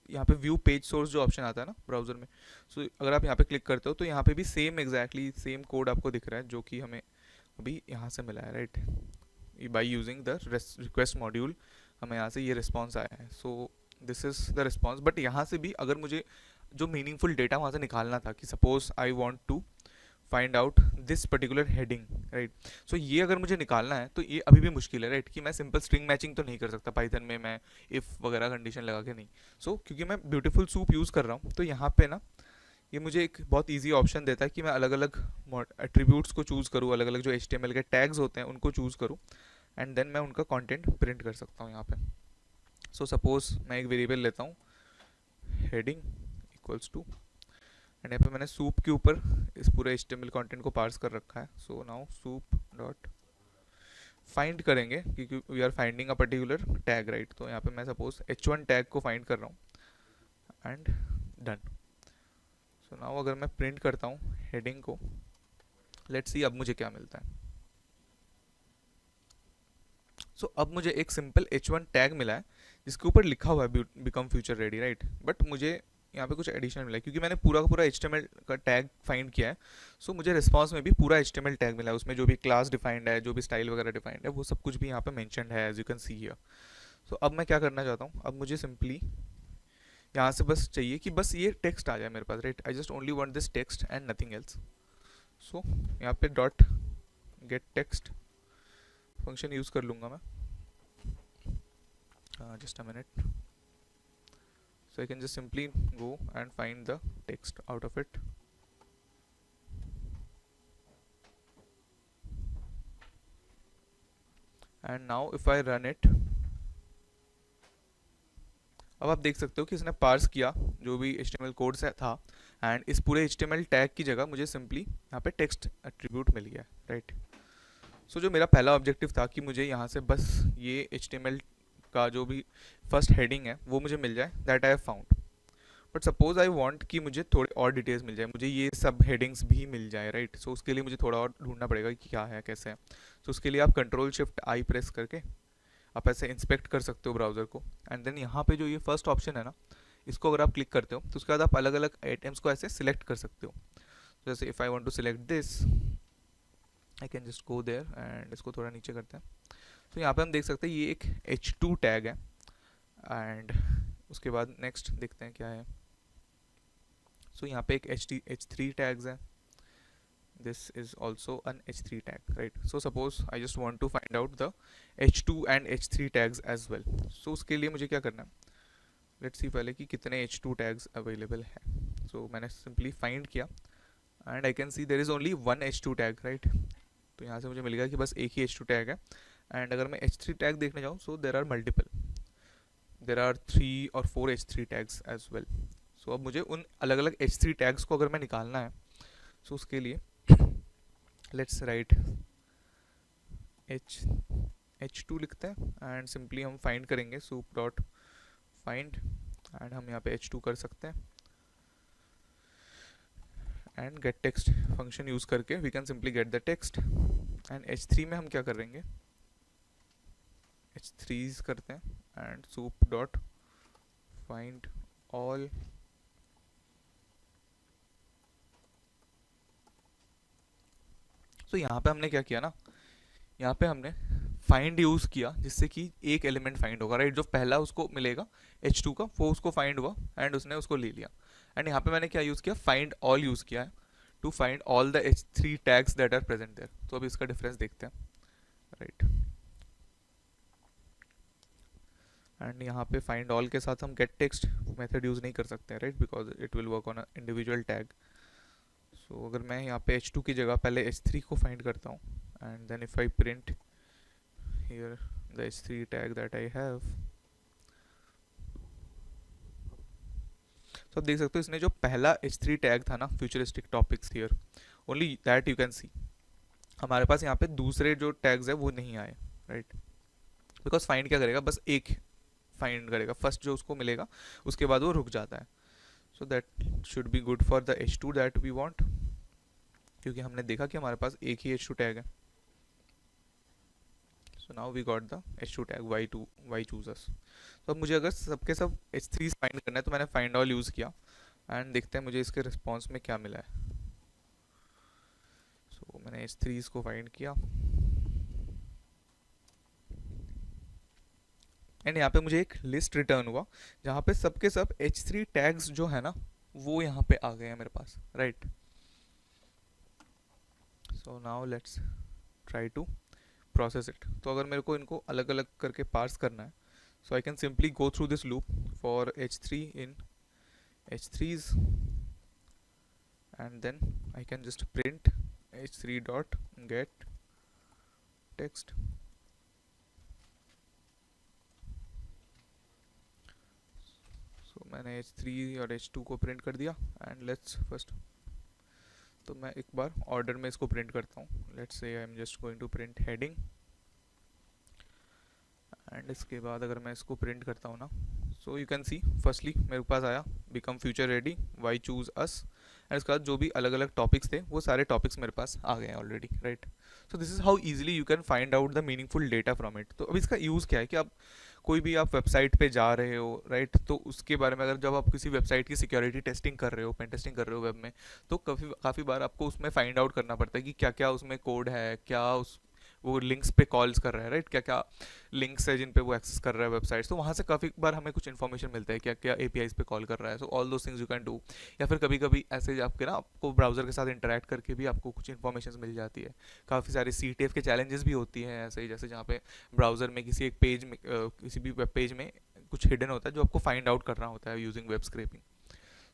Speaker 1: यहाँ पे व्यू पेज सोर्स जो ऑप्शन आता है ना ब्राउजर में, सो अगर आप यहाँ पे क्लिक करते हो तो यहाँ पे भी सेम एग्जैक्टली सेम कोड आपको दिख रहा है जो कि हमें अभी यहाँ से मिला है, right. By using the request module हमें यहाँ से ये रिस्पॉन्स आया है। सो this is the response. But यहाँ से भी अगर मुझे जो मीनिंगफुल डेटा वहाँ से निकालना था, कि suppose I want to find out this particular heading, right. So ये अगर मुझे निकालना है तो ये अभी भी मुश्किल है, राइट। कि मैं सिंपल स्ट्रिंग मैचिंग तो नहीं कर सकता पाइथन में, मैं इफ़ वगैरह कंडीशन लगा के नहीं। सो क्योंकि मैं ब्यूटीफुल सूप यूज़ कर रहा हूँ, तो यहाँ पे ना ये मुझे एक बहुत ईजी ऑप्शन देता है कि मैं अलग अलग एट्रीब्यूट्स को चूज़ करूँ, अलग अलग जो HTML के टैग्स होते हैं उनको चूज़ करूँ, एंड देन मैं उनका कंटेंट प्रिंट कर सकता हूँ यहाँ पे। सो सपोज मैं एक वेरिएबल लेता हूँ हेडिंग इक्वल्स टू, एंड यहाँ पे मैंने सूप के ऊपर इस पूरे HTML कंटेंट को पार्स कर रखा है। So now soup dot find करेंगे क्योंकि we are finding a particular tag, right. तो यहाँ पे मैं सपोज H1 टैग को फाइंड कर रहा हूँ एंड डन। सो नाउ अगर मैं प्रिंट करता हूँ हेडिंग को, लेट्स सी अब मुझे क्या मिलता है। सो अब मुझे एक सिंपल H1 टैग मिला है जिसके ऊपर लिखा हुआ है become future ready, right. But मुझे यहाँ पे कुछ एडिशनल मिला है क्योंकि मैंने पूरा का पूरा HTML का टैग फाइंड किया है। सो मुझे रिस्पॉन्स में भी पूरा HTML टैग मिला है, उसमें जो भी क्लास डिफाइंड है, जो भी स्टाइल वगैरह डिफाइंड है, वो सब कुछ भी यहाँ पे मेंशन्ड है, as you can see here. So अब मैं क्या करना चाहता हूँ, अब मुझे सिंपली यहाँ से बस चाहिए कि बस ये टेक्स्ट आ जाए मेरे पास, right. I just only want this text and nothing else. So यहाँ पे dot get text function use कर लूँगा मैं। Just a minute. So I can just simply go and find the text out of it. And now if I run it, अब आप देख सकते हो कि इसने पार्स किया जो भी HTML कोड से था, एंड इस पूरे HTML टैग की जगह मुझे सिंपली यहाँ पे टेक्स्ट एट्रीब्यूट मिल गया, राइट। सो जो मेरा पहला ऑब्जेक्टिव था कि मुझे यहाँ से बस ये HTML का जो भी फर्स्ट हेडिंग है वो मुझे मिल जाए, that I have found. But suppose I want कि मुझे थोड़े और डिटेल्स मिल जाए, मुझे ये सब हेडिंग्स भी मिल जाए, राइट। सो उसके लिए मुझे थोड़ा और ढूंढना पड़ेगा कि क्या है कैसे है। सो उसके लिए आप Ctrl+Shift+I प्रेस करके आप ऐसे इंस्पेक्ट कर सकते हो ब्राउज़र को, एंड देन यहाँ पे जो ये फर्स्ट ऑप्शन है ना, इसको अगर आप क्लिक करते हो तो उसके बाद आप अलग अलग आइटम्स को ऐसे सिलेक्ट कर सकते हो। जैसे if I want to select this, I can just go there and इसको थोड़ा नीचे करते हैं। तो यहाँ पे हम देख सकते हैं ये एक H2 टैग है, एंड उसके बाद नेक्स्ट देखते हैं क्या है। सो यहाँ पे एक H3 टैग्स है, this is also an H3 tag, right? So suppose I just want to find out the H2 and H3 tags as well. So उसके लिए मुझे क्या करना है, let's see पहले कि कितने H2 tags available है। So मैंने simply find किया and I can see there is only one H2 tag, right? तो यहाँ से मुझे मिल गया कि बस एक ही H2 tag है, and अगर मैं H3 tag देखने जाऊँ, so there are multiple, there are 3 or 4 H3 tags as well. So अब मुझे उन अलग अलग H3 tags को अगर मैं निकालना है, so उसके लिए लेट्स राइट H2 लिखते हैं एंड सिंपली हम फाइंड करेंगे soup डॉट फाइंड, एंड हम यहाँ पे H2 कर सकते हैं, and get text function use करके we can simply get the text. And H3 में हम क्या करेंगे, H3 करते हैं and soup dot find all, तो यहाँ पे हमने क्या किया ना, यहाँ पे हमने फाइंड यूज़ किया जिससे कि एक एलिमेंट फाइंड होगा, राइट। जो पहला उसको मिलेगा H2 का, वो उसको फाइंड हुआ एंड उसने उसको ले लिया। एंड यहाँ पे मैंने क्या यूज़ किया, फाइंड ऑल यूज़ किया है to find all the H3 tags that are present there. तो अभी इसका डिफरेंस देखते हैं, राइट। एंड यहाँ पे फाइंड ऑल के साथ हम गेट टेक्स्ट मेथड यूज़ नहीं कर सकते हैं, right, because it will work on a individual tag. So अगर मैं यहाँ पे H2 की जगह पहले H3 को फाइंड करता हूँ, and then if I print here the H3 tag that I have, तो आप देख सकते हो इसने जो पहला H3 टैग था ना, futuristic topics here, only that you can सी। हमारे पास यहाँ पे दूसरे जो टैग्स है वो नहीं आए, राइट, बिकॉज फाइंड क्या करेगा, बस एक फाइंड करेगा, फर्स्ट जो उसको मिलेगा उसके बाद वो रुक जाता है। So that should be good for the H2 that we want, क्योंकि हमने देखा कि हमारे पास एक ही H2 टैग है। So now we got the H2 tag why choose us। तो अब मुझे अगर सबके सब H3 फाइंड करना है तो मैंने फाइंड ऑल यूज़ किया, एंड देखते हैं मुझे इसके रिस्पॉन्स में क्या मिला है। सो मैंने H3 को फाइंड किया, एंड यहाँ पे मुझे एक लिस्ट रिटर्न हुआ जहाँ पे सबके सब H3 टैग्स जो है ना वो यहाँ पे आ गए हैं मेरे पास, right. So now let's try to process it. तो अगर मेरे को इनको अलग अलग करके पार्स करना है, so I can simply go through this loop for H3 in H3s, and then I can just print H3 dot get text। so मैंने H3 और H2 को प्रिंट कर दिया, एंड लेट्स फर्स्ट, तो मैं एक बार ऑर्डर में इसको प्रिंट करता हूँ। Let's say I am just going to print heading, and इसके बाद अगर मैं इसको प्रिंट करता हूँ ना, so you can see firstly मेरे पास आया become future ready, why choose us, and इसके बाद जो भी अलग अलग टॉपिक्स थे वो सारे टॉपिक्स मेरे पास आ गए हैं already, right. So this is how easily you can find out the meaningful data from it. तो अब इसका यूज़ क्या है कि आप कोई भी आप वेबसाइट पे जा रहे हो, राइट, तो उसके बारे में अगर जब आप किसी वेबसाइट की सिक्योरिटी टेस्टिंग कर रहे हो, पेन टेस्टिंग कर रहे हो वेब में, तो काफ़ी बार आपको उसमें फाइंड आउट करना पड़ता है कि क्या क्या उसमें कोड है, क्या उस वो लिंक्स पे कॉल्स कर रहा है, राइट, क्या क्या लिंक्स है जिन पे वो एक्सेस कर रहा है वेबसाइट। तो वहाँ से काफ़ी बार हमें कुछ इन्फॉर्मेशन मिलता है क्या क्या एपीआईज पे कॉल कर रहा है। So all those things you can do, या फिर कभी कभी ऐसे आपके ना आपको ब्राउज़र के साथ इंटरेक्ट करके भी आपको कुछ इन्फॉर्मेशन मिल जाती है। काफ़ी सारे CTF के चैलेंजेस भी होती हैं ऐसे ही, जैसे जहाँ पे ब्राउज़र में किसी एक पेज में किसी भी वेब पेज में कुछ हिडन होता है जो आपको फाइंड आउट करना होता है using web scraping.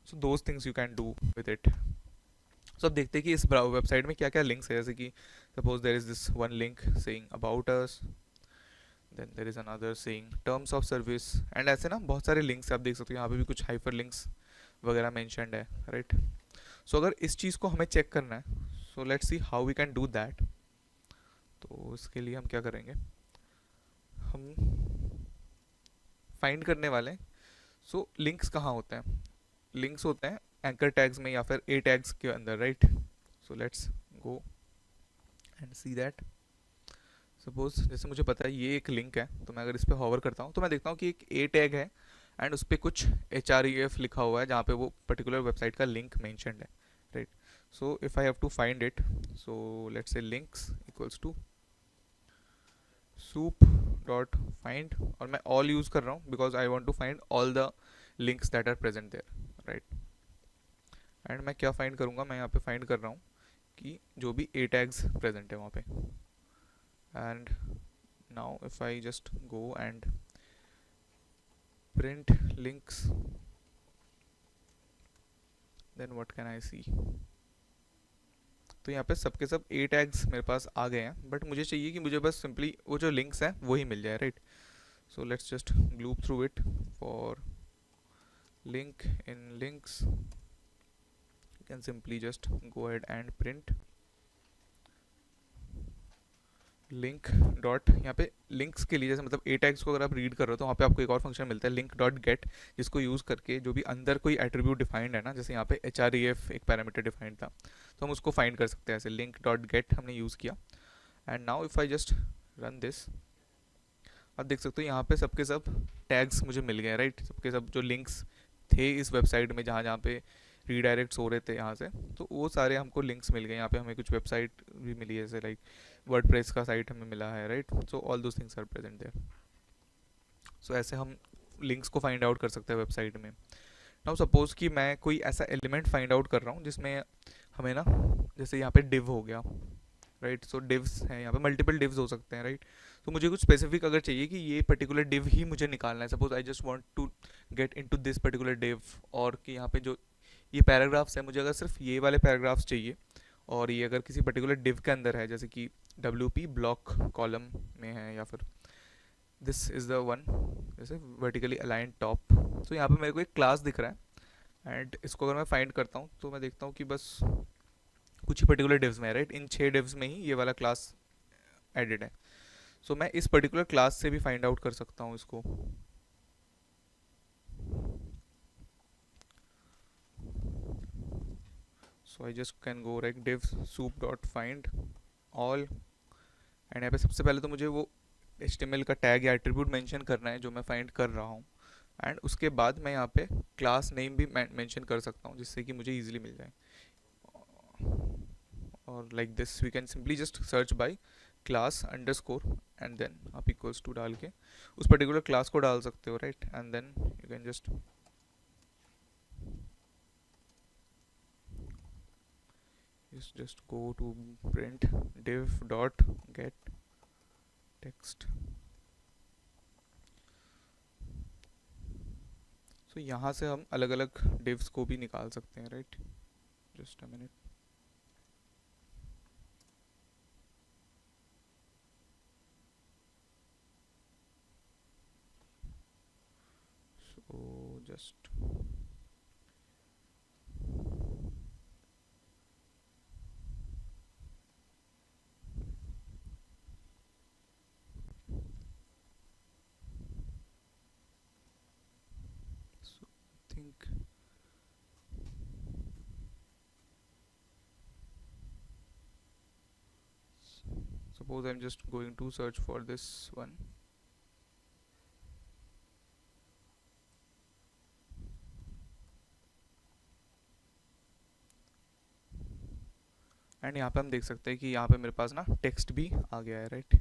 Speaker 1: So those things you can do with it. So अब देखते हैं कि इस वेबसाइट में क्या क्या लिंक्स है, जैसे कि suppose there is this one link saying about us, then there is another saying terms of service, and ऐसे ना बहुत सारे लिंक्स आप देख सकते हो, यहाँ पे भी कुछ हाइपर लिंक्स वगैरह मैंशनड है, राइट। सो अगर इस चीज़ को हमें चेक करना है, so let's see how we can do that. तो इसके लिए हम क्या करेंगे, हम फाइंड करने वाले हैं। सो लिंक्स कहाँ होते हैं, लिंक्स होते हैं एंकर टैग्स में या फिर ए टैग्स के अंदर, right. So let's go and see that. Suppose जैसे मुझे पता है ये एक लिंक है, तो मैं अगर इस पर हॉवर करता हूँ तो मैं देखता हूँ कि एक ए टैग है एंड उस पर कुछ HREF लिखा हुआ है जहाँ पे वो पर्टिकुलर वेबसाइट का लिंक मैंशनड है, right. So if I have to find it, so let's say links equals to soup dot find, और मैं ऑल यूज़ कर रहा हूँ because I want to find all the links that are present there, right. And मैं क्या find करूँगा, मैं यहाँ पे फाइंड कर रहा हूँ कि जो भी ए टैग्स प्रेजेंट है वहाँ पे। And now if I just go and print links, then what can I see. तो यहाँ पे सबके सब ए टैग्स मेरे पास आ गए हैं, बट मुझे चाहिए कि मुझे बस सिंपली वो जो लिंक्स हैं वही मिल जाए, right. So let's just loop through it for link in links, you can simply just go ahead and print link dot, यहाँ पे लिंक्स के लिए जैसे मतलब ए टैग्स को अगर आप रीड कर रहे हो तो वहाँ पे आपको एक और फंक्शन मिलता है लिंक डॉट गेट, जिसको यूज़ करके जो भी अंदर कोई एट्रीब्यूट डिफाइंड है ना, जैसे यहाँ पे HREF एक पैरामीटर डिफाइंड था, तो हम उसको फाइंड कर सकते हैं ऐसे, लिंक डॉट गेट हमने यूज़ किया। And now if I just run this, आप देख सकते हो यहाँ पे सबके सब टैग्स मुझे मिल गए, राइट। सबके सब जो लिंक्स थे इस वेबसाइट में जहाँ जहाँ पे रीडायरेक्ट्स हो रहे थे यहाँ से, तो वो सारे हमको लिंक्स मिल गए। यहाँ पे हमें कुछ वेबसाइट भी मिली है, जैसे लाइक वर्डप्रेस का साइट हमें मिला है, right. So all those things are present there. So ऐसे हम लिंक्स को फाइंड आउट कर सकते हैं वेबसाइट में। नाउ सपोज कि मैं कोई ऐसा एलिमेंट फाइंड आउट कर रहा हूँ जिसमें हमें ना, जैसे यहाँ पे डिव हो गया, राइट। सो डिव्स हैं यहाँ पे, मल्टीपल डिव्स हो सकते हैं, राइट। तो मुझे कुछ स्पेसिफिक अगर चाहिए कि ये पर्टिकुलर डिव ही मुझे निकालना है, suppose I just want to get into this particular div, और कि यहाँ पे जो ये पैराग्राफ्स है मुझे अगर सिर्फ ये वाले पैराग्राफ्स चाहिए, और ये अगर किसी पर्टिकुलर डिव के अंदर है, जैसे कि WP ब्लॉक कॉलम में है, या फिर दिस इज़ द वन जैसे वर्टिकली अलाइन टॉप, तो यहाँ पे मेरे को एक क्लास दिख रहा है। एंड इसको अगर मैं फाइंड करता हूँ तो मैं देखता हूँ कि बस कुछ ही पर्टिकुलर डिव्स में है, राइट। इन 6 डिव्स में ही ये वाला क्लास एडेड है। सो मैं इस पर्टिकुलर क्लास से भी फाइंड आउट कर सकता हूँ इसको। So I just can go like div soup dot find all, and यहाँ पे सबसे पहले तो मुझे वो HTML का टैग या एट्रीब्यूट मेंशन करना है जो मैं फाइंड कर रहा हूँ, एंड उसके बाद मैं यहाँ पे क्लास नेम भी मेंशन कर सकता हूँ जिससे कि मुझे इजीली मिल जाए। और like this we can simply just search by class underscore, and then आप इक्वल्स टू डाल के उस पर्टिकुलर क्लास को डाल सकते हो, राइट। And then you can just go to print div dot get text। सो यहाँ से हम अलग अलग divs को भी निकाल सकते हैं, right. Just a minute. So just think suppose I'm just going to search for this one, and यहाँ पे हम देख सकते हैं कि यहाँ पे मेरे पास ना टेक्स्ट भी आ गया है, right.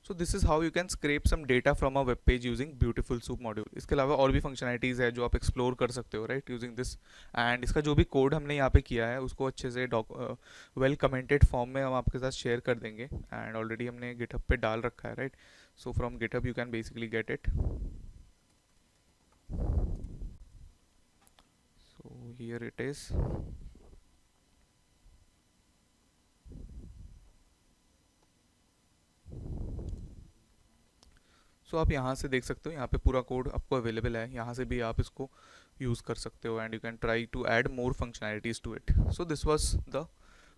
Speaker 1: So this is how you can scrape some data from a web page using beautiful Soup module. इसके अलावा और भी फंक्शनलिटीज़ है जो आप एक्सप्लोर कर सकते हो, राइट, यूजिंग दिस। एंड इसका जो भी कोड हमने यहाँ पे किया है उसको अच्छे से वेल कमेंटेड फॉर्म में हम आपके साथ शेयर कर देंगे, एंड ऑलरेडी हमने गिटहब पे डाल रखा है, right. So from GitHub you can basically get it. So here it is. So आप यहाँ से देख सकते हो, यहाँ पे पूरा कोड आपको अवेलेबल है, यहाँ से भी आप इसको यूज़ कर सकते हो and you can try to add more functionalities to it. So this was the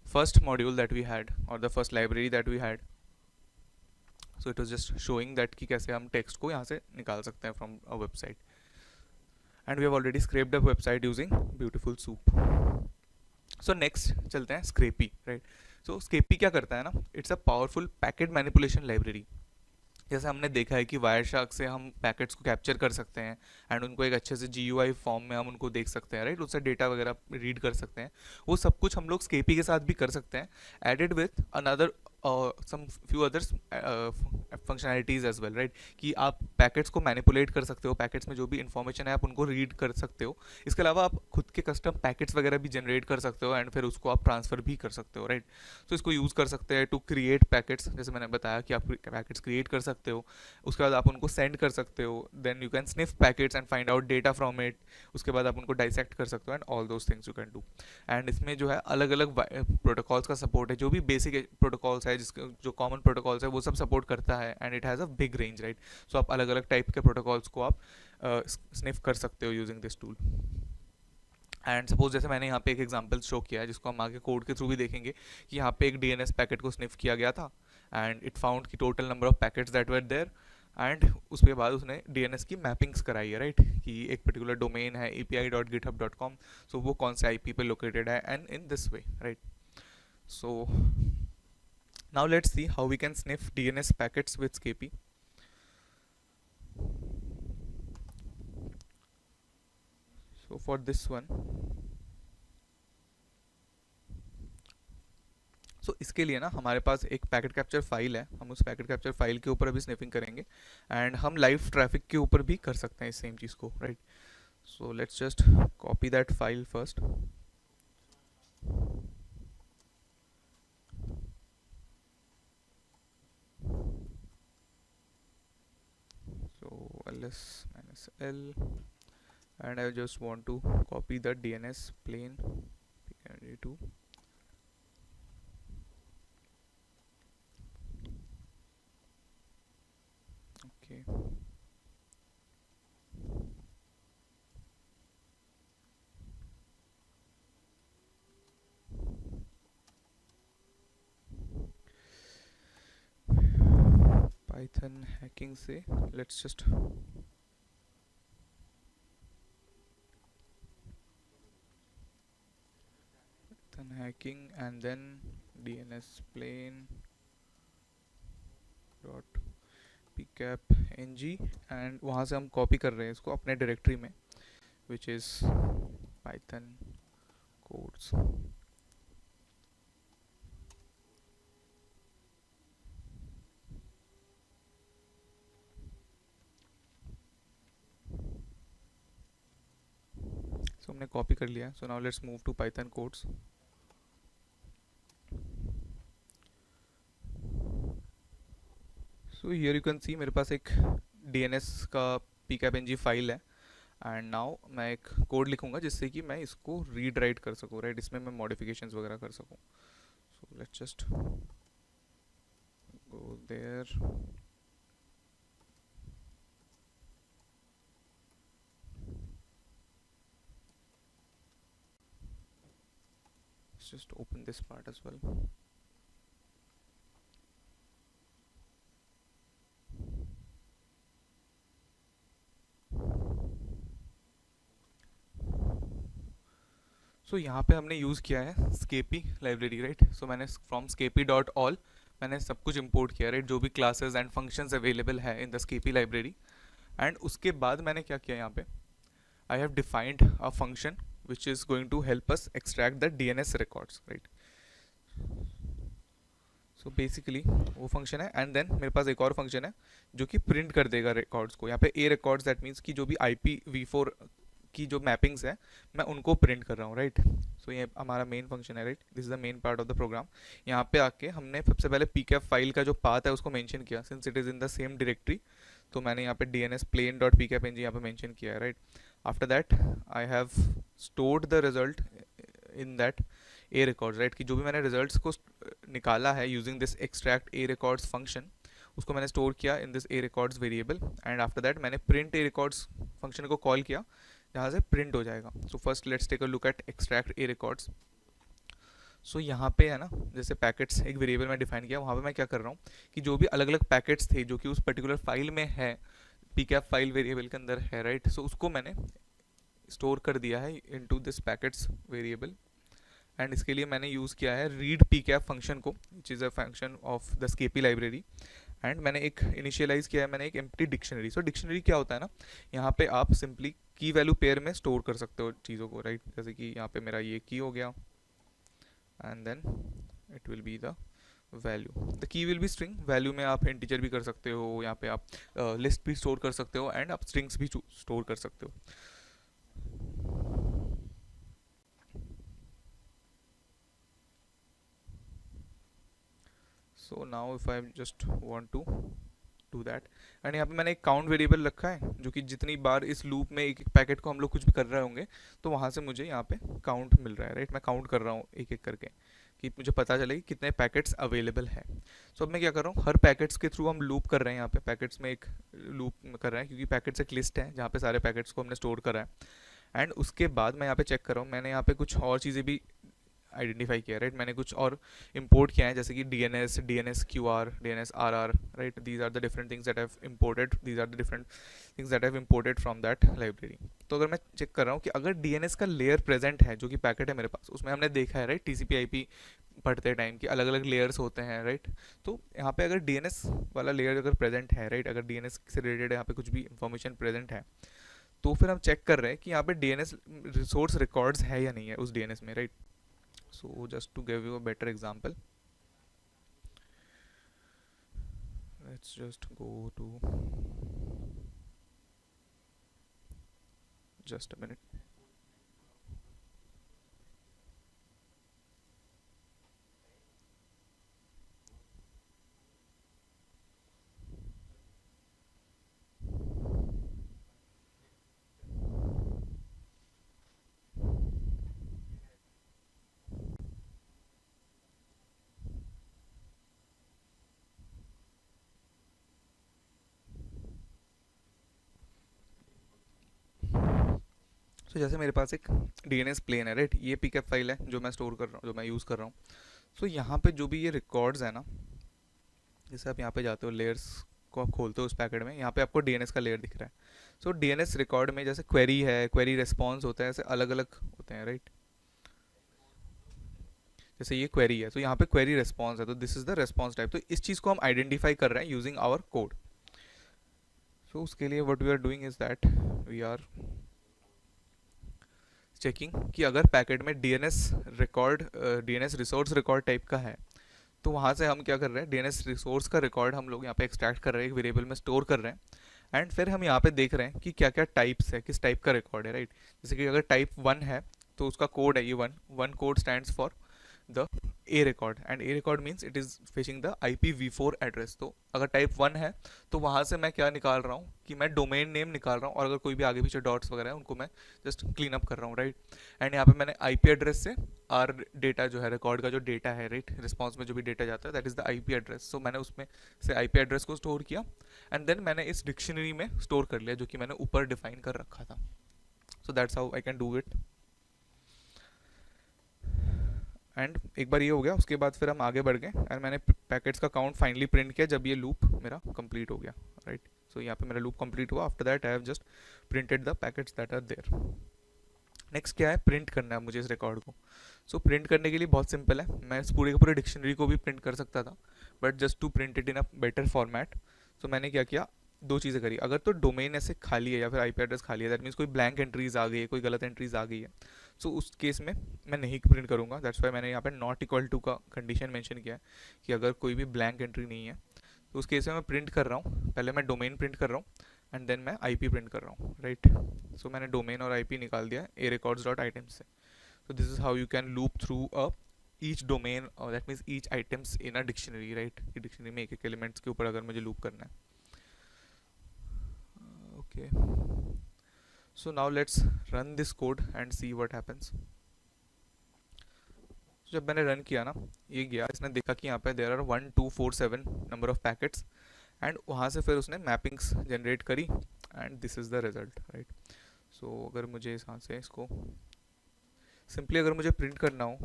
Speaker 1: first module that we had और the first library that we had. So it was just showing that कि कैसे हम text को यहाँ से निकाल सकते हैं from a website. And we have already scraped a website using beautiful soup. So next चलते हैं स्क्रेपी, राइट. सो स्क्रेपी क्या करता है ना, it's a powerful packet manipulation library. जैसे हमने देखा है कि वायर शार्क से हम पैकेट्स को कैप्चर कर सकते हैं एंड उनको एक अच्छे से GUI फॉर्म में हम उनको देख सकते हैं, राइट. उससे डेटा वगैरह रीड कर सकते हैं. वो सब कुछ हम लोग स्केपी के साथ भी कर सकते हैं, added with another some few others functionalities as well, right. कि आप पैकेट्स को मैनिपुलेट कर सकते हो, पैकेट्स में जो भी इन्फॉर्मेशन है आप उनको रीड कर सकते हो. इसके अलावा आप खुद के कस्टम पैकेट्स वगैरह भी जनरेट कर सकते हो एंड फिर उसको आप ट्रांसफ़र भी कर सकते हो, राइट. तो इसको यूज़ कर सकते हैं टू क्रिएट पैकेट्स. जैसे मैंने बताया कि आप पैकेट्स क्रिएट कर सकते हो, उसके बाद आप उनको सेंड कर सकते हो, then you can sniff packets and find out data from it. उसके बाद आप उनको डाइसेक्ट कर सकते हो and all those things you can do. And इसमें जो है अलग अलग प्रोटोकॉल्स का सपोर्ट है, जो भी बेसिक प्रोटोकॉल्स है, जिसके जो कॉमन प्रोटोकॉल्स है वो सब सपोर्ट करता है and it has a big range, right. So आप अलग अलग टाइप के प्रोटोकॉल्स को आप स्निफ कर सकते हो using this tool. And suppose जैसे मैंने यहाँ पे एक एग्जांपल शो किया है जिसको हम आगे कोड के थ्रू भी देखेंगे कि यहाँ पे एक DNS पैकेट को स्निफ किया गया था एंड इट फाउंड की total number of packets that were there. And उसके बाद उसने DNS की मैपिंग्स कराई है, राइट. कि एक पर्टिकुलर डोमेन है api.github.com, सो वो कौन से IP पे लोकेटेड है and in this way, right. So now let's see how we can sniff DNS packets with Scapy. So for this one, so इसके लिए ना हमारे पास एक पैकेट कैप्चर फाइल है, हम उस पैकेट कैप्चर फाइल के ऊपर अभी स्निफिंग करेंगे एंड हम लाइव ट्रैफिक के ऊपर भी कर सकते हैं इस सेम चीज़ को, right. So let's just copy that file first. So ls -l and I just want to copy the DNS plane pkmg2. Okay. Python hacking से let's just Python hacking and then DNS plane dot pkapng and वहाँ से हम copy कर रहे हैं इसको अपने directory में which is Python codes. So हमने कॉपी कर लिया. So now let's move to Python codes. So here you can see मेरे पास एक DNS का pkapng फाइल है एंड नाउ मैं एक कोड लिखूंगा जिससे कि मैं इसको रीड राइट कर सकूँ, राइट. इसमें मैं मॉडिफिकेशंस वगैरह कर सकूँ. So let's just go there. just open this part as well. So यहाँ पे हमने यूज़ किया है स्केपी लाइब्रेरी, राइट. सो मैंने फ्रॉम scapy.all मैंने सब कुछ इंपोर्ट किया, राइट. जो भी क्लासेस एंड फंक्शंस अवेलेबल है इन द स्केपी लाइब्रेरी. एंड उसके बाद मैंने क्या किया यहाँ पे, I have defined a function which is going to help us extract the DNS records, right. So basically वो फंक्शन है एंड देन मेरे पास एक और फंक्शन है जो कि प्रिंट कर देगा रिकॉर्ड्स को. यहाँ पे ए रिकॉर्ड्स दैट मीन्स कि जो भी IPv4 की जो मैपिंग्स है मैं उनको प्रिंट कर रहा हूँ, राइट. सो ये हमारा मेन फंक्शन है, right. This is the main part of the program. यहाँ पे आके हमने सबसे पहले pkap फाइल का जो पाथ है उसको मेंशन किया since it is in the same directory. तो मैंने यहाँ पे DNS plane.pkapng यहाँ पे मेंशन किया है, right. After that I have stored the result in that A records, right. कि जो भी मैंने रिजल्ट्स को निकाला है using this extract A records function उसको मैंने स्टोर किया in this A records variable, and after that मैंने प्रिंट ए रिकॉर्ड्स फंक्शन को कॉल किया जहाँ से प्रिंट हो जाएगा. So first let's take a look at extract A records. So यहाँ पे है ना, जैसे पैकेट्स एक वेरिएबल में डिफाइन किया, वहाँ पे मैं क्या कर रहा हूँ कि जो भी अलग अलग पैकेट्स थे जो कि उस पर्टिकुलर फाइल में है, pcap फाइल वेरिएबल के अंदर है, राइट. सो उसको मैंने स्टोर कर दिया है into this packets variable, and इसके लिए मैंने यूज़ किया है रीड pcap फंक्शन को, which is a function of the skp library. And मैंने एक इनिशियलाइज किया है, मैंने एक एम्प्टी डिक्शनरी. सो डिक्शनरी क्या होता है ना, यहाँ पे आप सिंपली की वैल्यू पेयर में स्टोर कर सकते हो चीज़ों को, राइट. जैसे कि यहाँ पे मेरा ये की हो गया, and then it will be the value. The key will be string. Value में आप इंटीजर भी कर सकते हो, यहाँ पे आप लिस्ट भी स्टोर कर सकते हो, एंड आप स्ट्रिंग्स भी स्टोर कर सकते हो. So now if I just want to do that, and यहाँ पे मैंने एक काउंट वेरिएबल रखा है जो कि जितनी बार इस लूप में एक एक पैकेट को हम लोग कुछ भी कर रहे होंगे तो वहाँ से मुझे यहाँ पे काउंट मिल रहा है, राइट. मैं काउंट कर रहा हूँ एक एक करके कि मुझे पता चले कि कितने पैकेट्स अवेलेबल हैं. सो अब मैं क्या कर रहा हूँ, हर पैकेट्स के थ्रू हम लूप कर रहे हैं. यहाँ पे पैकेट्स में एक लूप कर रहे हैं क्योंकि पैकेट्स एक लिस्ट है जहाँ पे सारे पैकेट्स को हमने स्टोर करा है. एंड उसके बाद मैं यहाँ पे चेक कर रहा हूँ, मैंने यहाँ पे कुछ और चीज़ें भी आइडेंटिफाई किया, राइट. मैंने कुछ और इंपोर्ट किया है जैसे कि D N S Q R, D N S R R, right. These are the different things that have imported, these are the different things that have imported from that library. तो अगर मैं check कर रहा हूँ कि अगर D N S का layer present है जो कि पैकेट है मेरे पास, उसमें हमने देखा है, राइट, टीसीपी आईपी पढ़ते टाइम कि अलग अलग लेयर्स होते हैं, राइट. तो यहाँ पे अगर डीएनएस वाला लेयर अगर प्रेजेंट है, राइट, अगर डीएनएस से रिलेटेड यहाँ पे कुछ भी इंफॉर्मेशन प्रेजेंट है, तो फिर हम चेक कर रहे हैं कि यहाँ पे डीएनएस रिसोर्स रिकॉर्ड्स है या नहीं है उस डीएनएस में, right. So just to give you a better example, let's just go to, just a minute. So जैसे मेरे पास एक डीएनएस प्लेन है, राइट, ये पिकअप फाइल है जो मैं स्टोर कर रहा हूँ, जो मैं यूज़ कर रहा हूँ. सो यहाँ पे जो भी ये रिकॉर्ड्स है ना, जैसे आप यहाँ पे जाते हो, लेयर्स को आप खोलते हो उस पैकेट में, यहाँ पे आपको डीएनएस का लेयर दिख रहा है. सो डीएनएस रिकॉर्ड में जैसे क्वेरी है, क्वेरी रिस्पॉन्स होता है, ऐसे अलग अलग होते हैं, राइट. जैसे ये क्वेरी है तो यहाँ पे क्वेरी रिस्पॉन्स है, तो this is the response type. तो इस चीज़ को हम आइडेंटिफाई कर रहे हैं यूजिंग आवर कोड. सो उसके लिए what we are doing is that we are checking कि अगर पैकेट में डीएनएस रिसोर्स रिकॉर्ड टाइप का है, तो वहाँ से हम क्या कर रहे हैं, डीएनएस रिसोर्स का रिकॉर्ड हम लोग यहाँ पे एक्सट्रैक्ट कर रहे हैं, एक वेरिएबल में स्टोर कर रहे हैं. एंड फिर हम यहाँ पे देख रहे हैं कि क्या क्या टाइप्स है, किस टाइप का रिकॉर्ड है, राइट. जैसे कि अगर टाइप 1 है तो उसका कोड है ये 1 code stands for the A record, and A record means it is fishing the IPv4 address. तो अगर टाइप 1 है तो वहाँ से मैं क्या निकाल रहा हूँ कि मैं डोमेन नेम निकाल रहा हूँ, और अगर कोई भी आगे पीछे डॉट्स वगैरह है उनको मैं जस्ट क्लीन अप कर रहा हूँ, राइट. एंड यहाँ पे मैंने IP एड्रेस से आर डेटा जो है, रिकॉर्ड का जो डेटा है, राइट, रिस्पॉन्स में जो भी डेटा जाता है, that is the IP address. So मैंने उसमें से IP एड्रेस को स्टोर किया, एंड देन मैंने इस डिक्शनरी में स्टोर कर लिया जो कि मैंने ऊपर डिफाइन कर रखा था. So that's how I can do it. And एक बार ये हो गया, उसके बाद फिर हम आगे बढ़ गए, एंड मैंने पैकेट्स का काउंट फाइनली प्रिंट किया जब ये लूप मेरा कंप्लीट हो गया, राइट. सो यहाँ पे मेरा लूप कंप्लीट हुआ. After that I have just printed the packets that are there. Next क्या है, प्रिंट करना है मुझे इस रिकॉर्ड को. सो प्रिंट करने के लिए बहुत सिंपल है, मैं इस पूरे के पूरे डिक्शनरी को भी प्रिंट कर सकता था, but just to print it in a better format, so मैंने क्या किया, दो चीज़ें करी. अगर तो डोमेन ऐसे खाली है या फिर IP एड्रेस खाली है, दैट मीन्स कोई ब्लैंक एंट्रीज आ गई है, कोई गलत एंट्रीज आ गई है, सो उस केस में मैं नहीं प्रिंट करूँगा. दैट्स वाई मैंने यहाँ पे नॉट इक्वल टू का कंडीशन मेंशन किया है कि अगर कोई भी ब्लैंक एंट्री नहीं है तो उस केस में मैं प्रिंट कर रहा हूँ. पहले मैं डोमेन प्रिंट कर रहा हूँ एंड देन मैं IP प्रिंट कर रहा हूँ, राइट. सो मैंने डोमेन और IP निकाल दिया ए रिकॉर्ड्स डॉट आइटम्स से. So this is how you can loop through a each domain, और that means each items in a dictionary, right. Dictionary में एक एक एलिमेंट्स के ऊपर अगर मुझे लूप करना है. Okay, so now let's run this code and see what happens. So जब मैंने रन किया ना, ये गया, इसने देखा कि यहाँ पे there are 1 2 4 7 number of packets, and वहाँ से फिर उसने मैपिंग्स जनरेट करी and this is the result, right. So अगर मुझे यहाँ से इसको सिंपली अगर मुझे प्रिंट करना हो,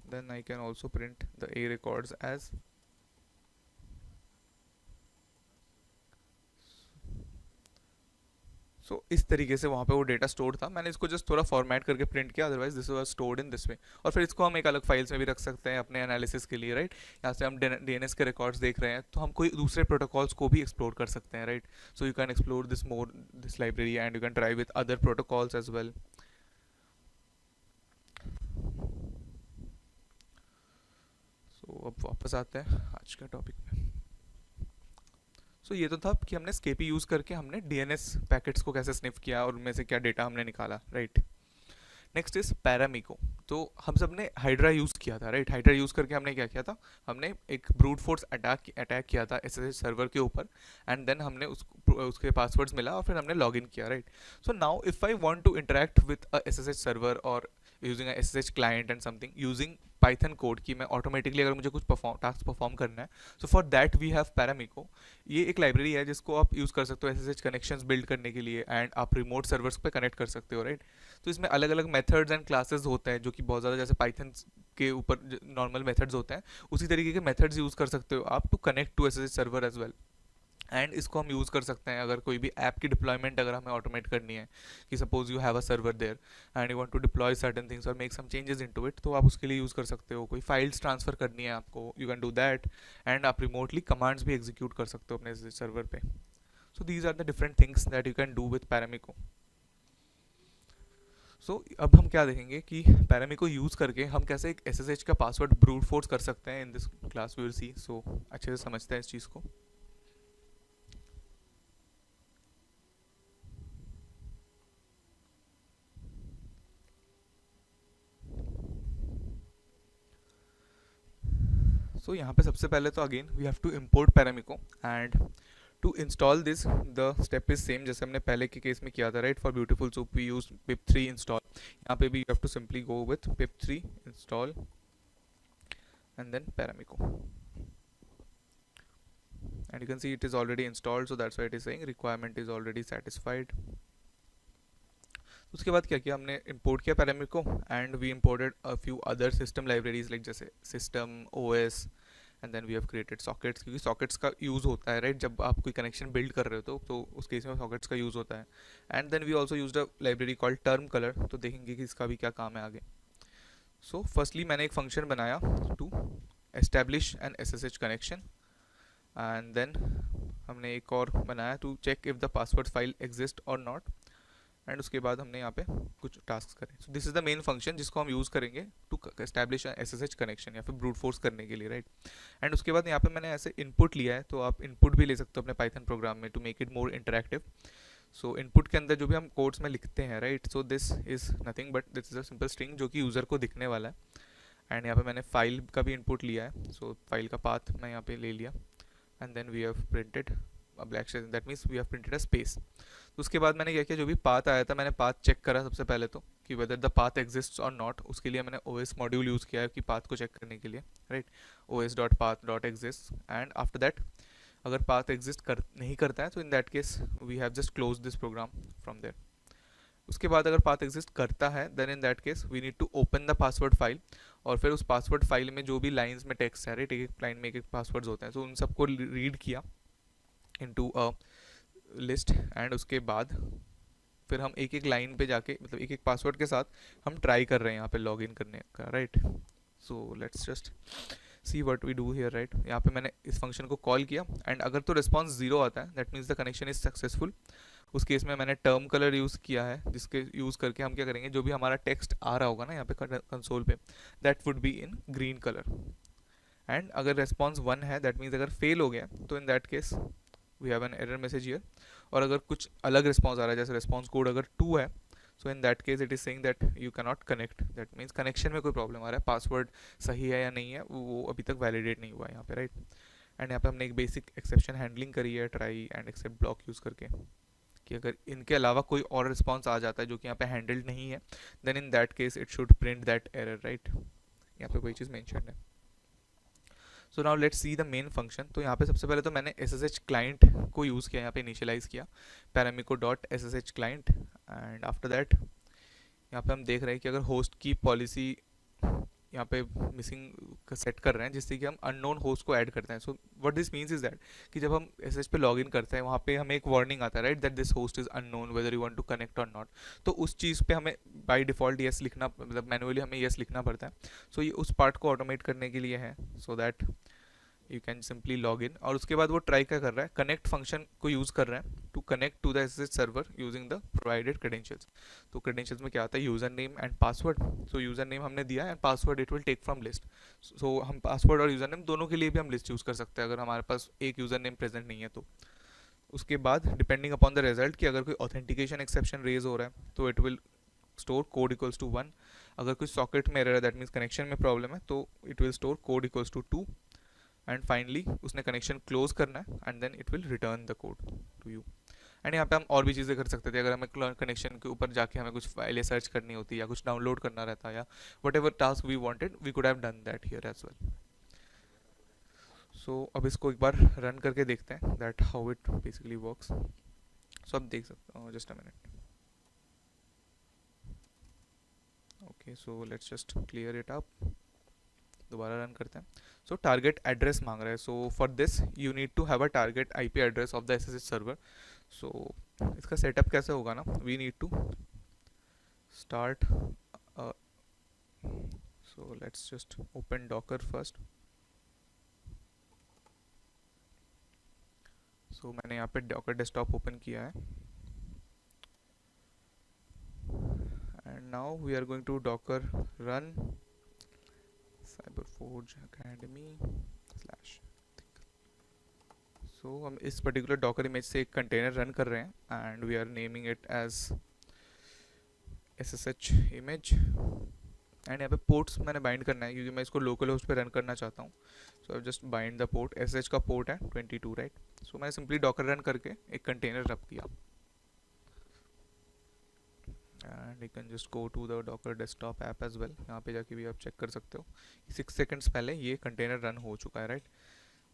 Speaker 1: then I can also print the A records as, so इस तरीके से वहाँ पे वो डेटा स्टोर था। मैंने इसको जस्ट थोड़ा फॉर्मेट करके प्रिंट किया, otherwise this was stored in this way. और फिर इसको हम एक अलग फाइल्स में भी रख सकते हैं अपने एनालिसिस के लिए, राइट। यहाँ से हम डीएनएस के रिकॉर्ड्स देख रहे हैं तो हम कोई दूसरे प्रोटोकॉल्स को भी एक्सप्लोर कर सकते हैं, right. So you can explore this more this library and you can try with other protocols as well. So अब वापस आते हैं आज का टॉपिक में। सो ये तो था कि हमने स्केपी यूज़ करके हमने डीएनएस पैकेट्स को कैसे स्निफ किया और उनमें से क्या डेटा हमने निकाला, राइट। Next is पैरामीको। तो हम सब ने हाइड्रा यूज़ किया था, राइट। हाइड्रा यूज़ करके हमने क्या किया था, हमने एक ब्रूट फोर्स अटैक किया था एसएसएच सर्वर के ऊपर, एंड देन हमने उसके पासवर्ड्स मिला और फिर हमने लॉग इन किया, right. So now if I want to interact with a SSH server और using a SSH client and something using Python code की मैं ऑटोमेटिकली अगर मुझे कुछ टास्क परफॉर्म करना है, so for that we have Paramiko. ये एक लाइब्रेरी है जिसको आप यूज़ कर सकते हो एसएसएच कनेक्शंस बिल्ड करने के लिए, एंड आप रिमोट सर्वर्स पे कनेक्ट कर सकते हो, राइट। तो इसमें अलग अलग मेथड्स एंड क्लासेस होते हैं जो कि बहुत ज़्यादा, जैसे पाइथन के ऊपर नॉर्मल मेथड्स होते हैं उसी तरीके के मेथड्स यूज़ कर सकते हो आप to connect to SSH server as well. And इसको हम यूज़ कर सकते हैं अगर कोई भी ऐप की डिप्लॉयमेंट अगर हमें ऑटोमेट करनी है, कि suppose you have a server there and you want to deploy certain things और make some changes into it, तो आप उसके लिए यूज़ कर सकते हो। कोई फाइल्स ट्रांसफर करनी है आपको, you can do that. And आप रिमोटली कमांड्स भी एग्जीक्यूट कर सकते हो अपने सर्वर पे। So these are the different things that you can do with Paramiko. So अब हम क्या देखेंगे कि पैरामीको यूज़ करके हम कैसे एक एसएसएच का पासवर्ड ब्रूट फोर्स कर सकते हैं। In this class we will see. So अच्छे से समझते हैं इस चीज़ को। सो यहाँ पे सबसे पहले तो again we have to import Paramiko, and to install this the step is same जैसे हमने पहले के केस में किया था, right. For beautiful soup we use pip3 install. यहाँ पे भी you have to simply go with pip3 install and then Paramiko, and you can see it is already installed, so that's why it is saying requirement is already satisfied. उसके बाद क्या किया हमने, import किया Paramiko and we imported a few other system libraries like जैसे system OS, and then we have created sockets, क्योंकि sockets का use होता है, राइट। जब आप कोई कनेक्शन बिल्ड कर रहे हो तो उस केस में सॉकेट्स का यूज़ होता है। And then we also use a library called term colour, तो देखेंगे कि इसका भी क्या काम है आगे। सो फर्स्टली मैंने एक फंक्शन बनाया to establish an SSH connection, and then हमने एक और बनाया to check if the password file exist और नॉट, एंड उसके बाद हमने यहाँ पे कुछ टास्क करें। So this is the main function जिसको हम यूज़ करेंगे टू एस्टैब्लिश एसएसएच कनेक्शन या फिर ब्रूट फोर्स करने के लिए, राइट। एंड उसके बाद यहाँ पे मैंने ऐसे इनपुट लिया है, तो आप इनपुट भी ले सकते हो अपने पाइथन प्रोग्राम में to make it more interactive. So input के अंदर जो भी हम कोड्स में लिखते हैं, right, so this is nothing but this is a simple string जो कि यूज़र को दिखने वाला है। एंड यहाँ पे मैंने फाइल का भी इनपुट लिया है, सो फाइल का पाथ मैं यहाँ पे ले लिया, and then we have printed a black space, that means we have printed a space. तो उसके बाद मैंने क्या किया, जो भी पाथ आया था मैंने पाथ चेक करा सबसे पहले तो कि वेदर द पाथ एग्जिस्ट और नॉट। उसके लिए मैंने ओएस मॉड्यूल यूज़ किया है कि पाथ को चेक करने के लिए, right. OS dot path dot exist, and after that अगर पाथ एग्जिस्ट नहीं करता है तो in that case we have just close this program from there. उसके बाद अगर पाथ एग्जिस्ट करता है then in that case we need to open the password file, और फिर उस पासवर्ड फाइल में जो भी लाइंस में टेक्स्ट है, राइट, एक एक लाइन में एक एक पासवर्ड्स होते हैं, तो उन सबको रीड किया इनटू अ लिस्ट, एंड उसके बाद फिर हम एक एक लाइन पे जाके मतलब एक एक पासवर्ड के साथ हम ट्राई कर रहे हैं यहाँ पे लॉग इन करने का, right. So let's just see what we do here, right. यहाँ पे मैंने इस फंक्शन को कॉल किया, एंड अगर तो रिस्पॉन्स जीरो आता है that means the connection is successful. उस केस में मैंने टर्म कलर यूज़ किया है जिसके यूज़ करके हम क्या करेंगे, जो भी हमारा टेक्स्ट आ रहा होगा ना यहाँ पे कंसोल पे, that would be in green colour. And अगर रेस्पॉन्स 1 है दैट मीन्स अगर फेल हो गया तो in that case we have an error message here. और अगर कुछ अलग रिस्पॉन्स आ रहा है जैसे रिस्पॉन्स कोड अगर 2 है, so in that case it is saying that you can not connect, that means connection में कोई प्रॉब्लम आ रहा है, पासवर्ड सही है या नहीं है वो अभी तक वैलिडेट नहीं हुआ है यहाँ पे, राइट। एंड यहाँ पे हमने एक बेसिक एक्सेप्शन हैंडलिंग करी है try and except block use करके, कि अगर इनके अलावा कोई और रिस्पॉन्स आ जाता है जो कि यहाँ पे हैंडल्ड नहीं है then in that case it should print that error, right. यहाँ पे कोई चीज़ मेंशन है। So now let's see the main function. तो यहाँ पे सबसे पहले तो मैंने एस एस एच क्लाइंट को यूज़ किया, यहाँ पे इनिशियलाइज किया Paramiko dot S S H client. And after that यहाँ पे हम देख रहे हैं कि अगर होस्ट की पॉलिसी यहाँ पे मिसिंग सेट कर रहे हैं जिससे कि हम अननोन होस्ट को ऐड करते हैं। So what this means is that कि जब हम एस एच पे लॉग इन करते हैं वहाँ पे हमें एक वार्निंग आता है right, that this host is unknown whether you want to connect और नॉट। तो उस चीज़ पे हमें बाय डिफ़ॉल्ट येस लिखना, मतलब मैनुअली हमें येस लिखना पड़ता है। सो ये उस पार्ट को ऑटोमेट करने के लिए है, so that you can simply log in. और उसके बाद वो ट्राई क्या कर रहा है, कनेक्ट फंक्शन को यूज़ कर रहा है to connect to the SSH server using the provided credentials. तो क्रेडेंशियल्स में क्या आता है, user name and password. So user name हमने दिया and password it will take from list. So हम पासवर्ड और यूज़र नेम दोनों के लिए भी हम लिस्ट यूज़ कर सकते हैं अगर हमारे पास एक यूज़र नेम प्रेजेंट नहीं है तो। उसके बाद डिपेंडिंग अपॉन द रिजल्ट कि अगर कोई ऑथेंटिकेशन एक्सेप्शन रेज हो रहा है तो it will store code equals to 1। अगर कोई सॉकेट में एरर है दैट मीन्स कनेक्शन में प्रॉब्लम है तो it will store code equals to 2। And finally उसने कनेक्शन क्लोज करना है and then it will return the code to you. And यहाँ पे हम और भी चीज़ें कर सकते थे, अगर हमें कनेक्शन के ऊपर जाके हमें कुछ फाइलें सर्च करनी होती या कुछ डाउनलोड करना रहता या whatever task we wanted we could have done that here as well. So अब इसको एक बार रन करके देखते हैं that how it basically works. So अब देख सकते हो, just a minute. Okay so let's just clear it up, दोबारा रन करते हैं। सो टारगेट एड्रेस मांग रहा है। So for this you need to have a target IP address of the SSH server. So इसका सेटअप कैसे होगा ना, we need to start, so let's just open Docker first. So मैंने यहाँ पे डॉकर डेस्कटॉप ओपन किया है and now we are going to Docker run CyberForge Academy / so हम इस पर्टिकुलर डॉकर इमेज से एक कंटेनर रन कर रहे हैं and we are naming it as SSH image. And यहाँ पे पोर्ट्स मैंने बाइंड करना है क्योंकि मैं इसको लोकल होस्ट पे रन करना चाहता हूँ। So I just bind the port, SSH का पोर्ट है 22 राइट। सो मैंने सिंपली डॉकर रन करके एक कंटेनर रन किया and you can just go to the Docker desktop app as well. यहाँ पे जाके भी आप चेक कर सकते हो 6 सेकंड्स पहले ये कंटेनर रन हो चुका है right.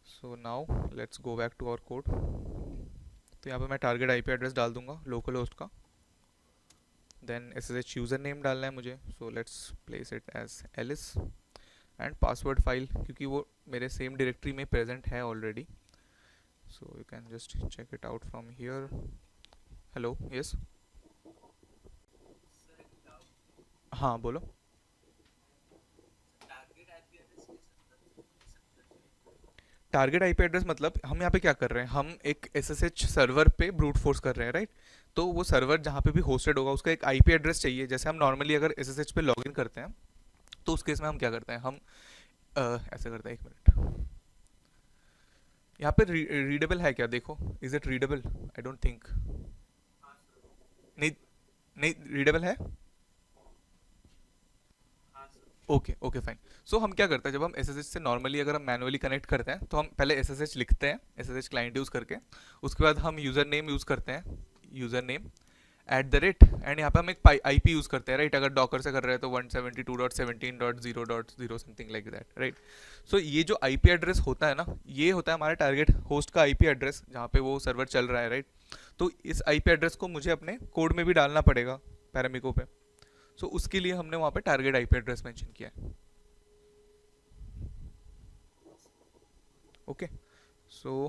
Speaker 1: So now let's go back to our code. तो यहाँ पे मैं टारगेट आईपी एड्रेस डाल दूंगा लोकल होस्ट का, देन SSH यूज़र नेम डालना है मुझे। So let's place it as Alice and password file क्योंकि वो मेरे सेम डायरेक्टरी में प्रेजेंट है already. So you can just check it out from here. Hello, yes, हाँ बोलो। टारगेट आईपी एड्रेस मतलब हम यहाँ पे क्या कर रहे हैं, हम एक SSH सर्वर पे ब्रूट फोर्स कर रहे हैं राइट। तो वो सर्वर जहाँ पे भी होस्टेड होगा उसका एक आईपी एड्रेस चाहिए। जैसे हम नॉर्मली अगर SSH पे लॉगिन करते हैं तो उस केस में हम क्या करते हैं, हम ऐसे करते हैं, एक मिनट, यहाँ पे रीडेबल है क्या देखो, is it readable, I don't think, नहीं नहीं रीडेबल है। Okay okay fine. सो हम क्या करते हैं, जब हम SSH से नॉर्मली अगर हम मैनुअली कनेक्ट करते हैं तो हम पहले SSH लिखते हैं SSH क्लाइंट यूज़ करके। उसके बाद हम यूज़र नेम यूज़ करते हैं, यूज़र नेम @ एंड यहाँ पे हम एक आईपी यूज़ करते हैं राइट। अगर डॉकर से कर रहे हैं तो 172.17.0.0 something like that right. So ये जो आईपी एड्रेस होता है ना, ये होता है हमारे टारगेट होस्ट का आईपी एड्रेस जहाँ पे वो सर्वर चल रहा है राइट। तो इस आईपी एड्रेस को मुझे अपने कोड में भी डालना पड़ेगा पैरामिको पे। सो उसके लिए हमने वहाँ पे टारगेट आईपी एड्रेस मेंशन किया है। ओके सो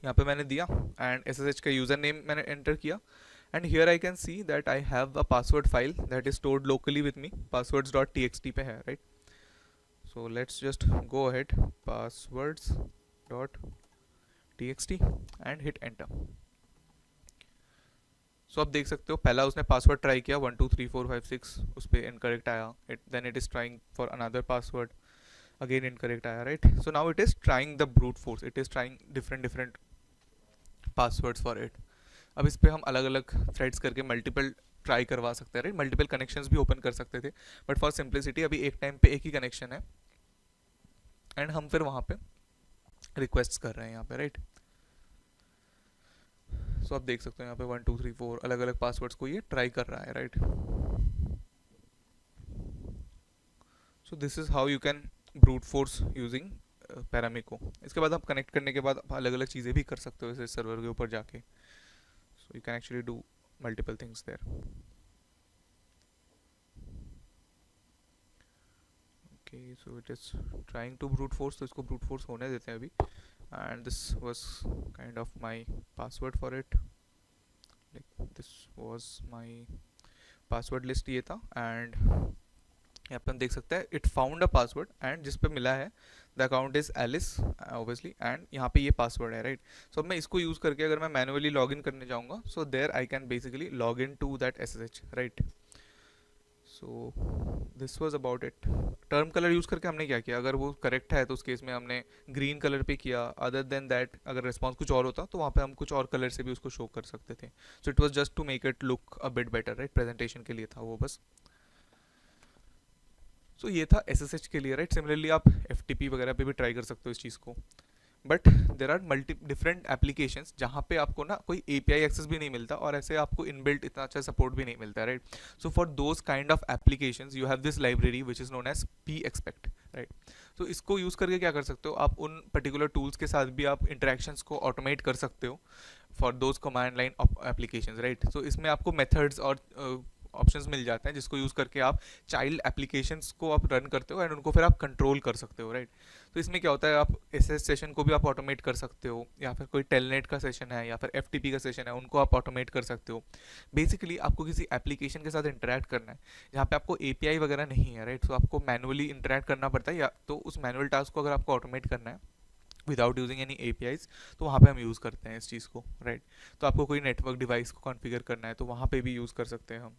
Speaker 1: यहाँ पे मैंने दिया एंड SSH का यूज़र नेम मैंने एंटर किया and here I can see that I have a password file that is stored locally with me, passwords.txt पे है right. So let's just go ahead, passwords.txt and hit enter. So आप देख सकते हो पहला उसने पासवर्ड ट्राई किया 1 2 3 4 5 6, उस पर इनकरेक्ट आया, then it is trying for another password, again incorrect आया right. So now it is trying the brute force, it is trying different passwords for it. अब इस पर हम अलग अलग थ्रेड्स करके मल्टीपल ट्राई करवा सकते हैं राइट, मल्टीपल कनेक्शंस भी ओपन कर सकते थे बट फॉर सिंप्लिसिटी अभी एक टाइम पे एक ही कनेक्शन है एंड हम फिर वहाँ पे रिक्वेस्ट कर रहे हैं यहाँ पे राइट। सो आप देख सकते हो यहाँ पे 1 2 3 4 अलग अलग पासवर्ड्स को ये ट्राई कर रहा है right. So this is how you can brute force using Paramiko. इसके बाद आप कनेक्ट करने के बाद अलग अलग चीज़ें भी कर सकते हो इस सर्वर के ऊपर जाके। So you can actually do multiple things there. Okay, so it is trying to brute force, तो इसको ब्रूट फोर्स होने देते हैं अभी। And this was kind of my password for it, like this was my password list ये था। एंड यहाँ पे हम देख सकते हैं it found a password, and जिस पे मिला है the account is Alice obviously, and यहाँ पे ये पासवर्ड है, राइट। सो अब मैं इसको यूज़ करके अगर मैं मैनुअली लॉग इन करने जाऊँगा, so there I can basically log in to that SSH, right. So this was about it. Term colour use करके हमने क्या किया, अगर वो करेक्ट है तो उस केस में हमने ग्रीन कलर पे किया। अदर देन दैट अगर रिस्पॉन्स कुछ और होता तो वहाँ पे हम कुछ और कलर से भी उसको शो कर सकते थे। So it was just to make it look a bit better, right, presentation के लिए था वो बस। सो ये था SSH के लिए, राइट। सिमिलरली आप FTP वगैरह पे भी ट्राई कर सकते हो इस चीज़ को। But there are multi different applications जहाँ पे आपको ना कोई API एक्सेस भी नहीं मिलता, और ऐसे आपको इनबिल्ट इतना अच्छा सपोर्ट भी नहीं मिलता, right. So for those kind of applications you have this library which is known as pexpect, right. तो इसको यूज़ करके क्या कर सकते हो आप, उन पर्टिकुलर टूल्स के साथ भी आप इंटरेक्शंस को ऑटोमेट कर सकते हो for those command line applications, right. So इसमें आपको मेथड्स और ऑप्शंस मिल जाते हैं जिसको यूज़ करके आप चाइल्ड एप्लीकेशंस को आप रन करते हो, एंड उनको फिर आप कंट्रोल कर सकते हो, राइट। तो इसमें क्या होता है, आप SS सेशन को भी आप ऑटोमेट कर सकते हो, या फिर कोई टेलनेट का सेशन है या फिर FTP का सेशन है, उनको आप ऑटोमेट कर सकते हो। बेसिकली आपको किसी एप्लीकेशन के साथ इंटरेक्ट करना है जहाँ पे आपको API वगैरह नहीं है, राइट। तो आपको मैनुअली इंटरेक्ट करना पड़ता है, या तो उस मैनुअल टास्क को अगर आपको ऑटोमेट करना है विदाउट यूजिंग एनी APIs, तो वहाँ पे हम यूज़ करते हैं इस चीज़ को, राइट। तो आपको कोई नेटवर्क डिवाइस को कॉन्फ़िगर करना है तो वहाँ पे भी यूज़ कर सकते हैं हम।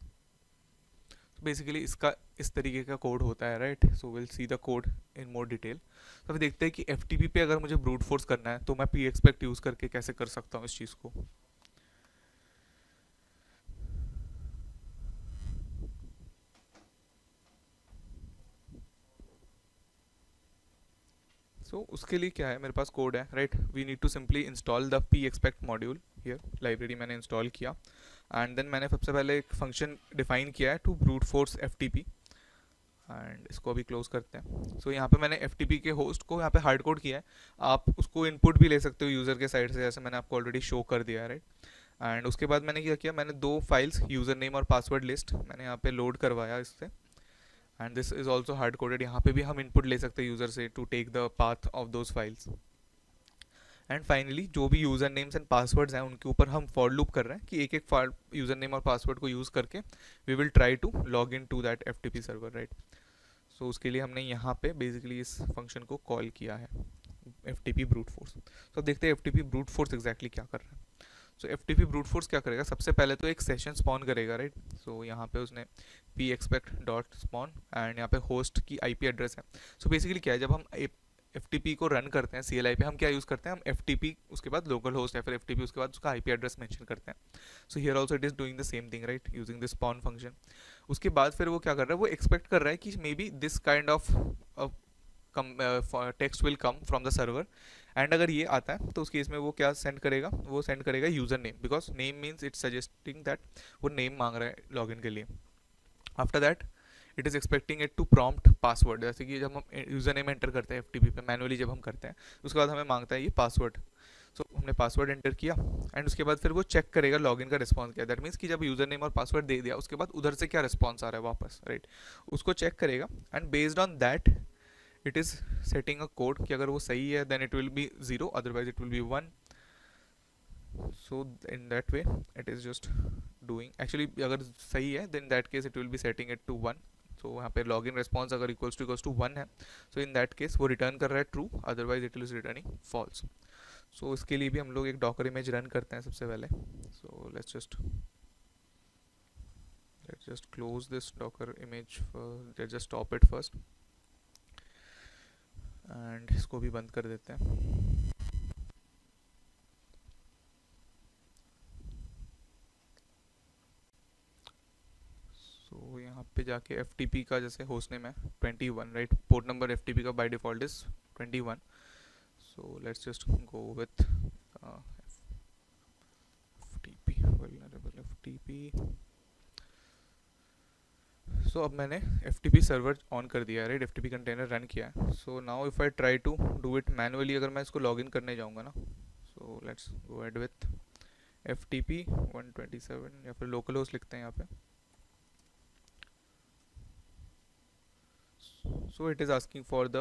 Speaker 1: तो बेसिकली इसका इस तरीके का कोड होता है, right. So will see the code in more detail. तो अभी देखते हैं कि FTP पे अगर मुझे ब्रूट फोर्स करना है तो मैं pexpect यूज़ करके कैसे कर सकता हूँ इस चीज़ को। उसके लिए क्या है, मेरे पास कोड है, right. We need to simply install the pexpect module here, library मैंने इंस्टॉल किया। एंड देन मैंने सबसे पहले एक फंक्शन डिफाइन किया है to brute force FTP, and इसको अभी क्लोज करते हैं। यहाँ पे मैंने FTP के होस्ट को यहाँ पे हार्ड कोड किया है। आप उसको इनपुट भी ले सकते हो यूज़र के साइड से, जैसे मैंने आपको ऑलरेडी शो कर दिया है, राइट। एंड उसके बाद मैंने क्या किया, मैंने दो फाइल्स यूज़र नेम और पासवर्ड लिस्ट मैंने यहाँ पे लोड करवाया इससे। And this is also hard coded, यहाँ पे भी हम इनपुट ले सकते हैं यूज़र से to take the path of those files. And finally जो भी यूज़र नेम्स एंड पासवर्ड्स हैं उनके ऊपर हम फॉर लूप कर रहे हैं कि एक एक यूज़र नेम और पासवर्ड को यूज़ करके we will try to log in to that FTP server, right. उसके लिए हमने यहाँ पे बेसिकली इस फंक्शन को कॉल किया है FTP ब्रूट फोर्स। अब देखते हैं FTP ब्रूट फोर्स एग्जैक्टली क्या कर रहा है। FTP ब्रूट फोर्स क्या करेगा, सबसे पहले तो एक सेशन स्पॉन करेगा, राइट। यहाँ पे उसने pexpect डॉट स्पॉन, एंड यहाँ पे होस्ट की IP एड्रेस है। बेसिकली क्या है, जब हम FTP को रन करते हैं CLI पे, हम क्या यूज़ करते हैं, हम FTP उसके बाद लोकल होस्ट या फिर FTP उसके बाद उसका IP एड्रेस मेंशन करते हैं। Here also it is doing the same thing, right, using this spawn function. उसके बाद फिर वो क्या कर रहा है, वो एक्सपेक्ट कर रहा है कि may be this kind of text will come from the server, and अगर ये आता है तो उस केस में वो क्या सेंड करेगा, वो सेंड करेगा user name, because name means it's suggesting that वो नेम मांग रहा है लॉगिन के लिए। After that it is expecting it to prompt password, जैसे कि जब हम यूज़र नेम एंटर करते हैं FTP पे मैनुअली जब हम करते हैं, उसके बाद हमें मांगता है ये पासवर्ड। हमने पासवर्ड एंटर किया, एंड उसके बाद फिर वो चेक करेगा लॉगिन का रिस्पॉन्स क्या है। दैट मीन्स कि जब यूज़र नेम और पासवर्ड दे दिया उसके बाद उधर से क्या रिस्पॉन्स आ रहा है वापस, राइट, उसको चेक करेगा। And based on that it is setting a code कि अगर वो सही है then it will be 0, otherwise it will be 1। In that way it is just doing, actually अगर सही है then that case it will be setting it to 1। यहाँ पे लॉगिन रिस्पॉन्स अगर इक्वल्स टू 1 है, इन दैट केस वो return कर रहा है true, otherwise it is returning false. इसके लिए भी हम लोग एक डॉकर इमेज रन करते हैं सबसे पहले। Let's just close this Docker image, let's just stop it first, and इसको भी बंद कर देते हैं। यहाँ पे जाके FTP का जैसे होस्ट नेम है 21, राइट, पोर्ट नंबर FTP का by default is 21। Let's just go with FTP vulnerable FTP। सो अब मैंने FTP सर्वर ऑन कर दिया है, राइट, FTP कंटेनर रन किया है. So now if I try to do it manually, अगर मैं इसको लॉगिन करने जाऊँगा ना, so let's go ahead with FTP 127 या फिर लोकल होस्ट लिखते हैं यहाँ पे. सो it is asking for the,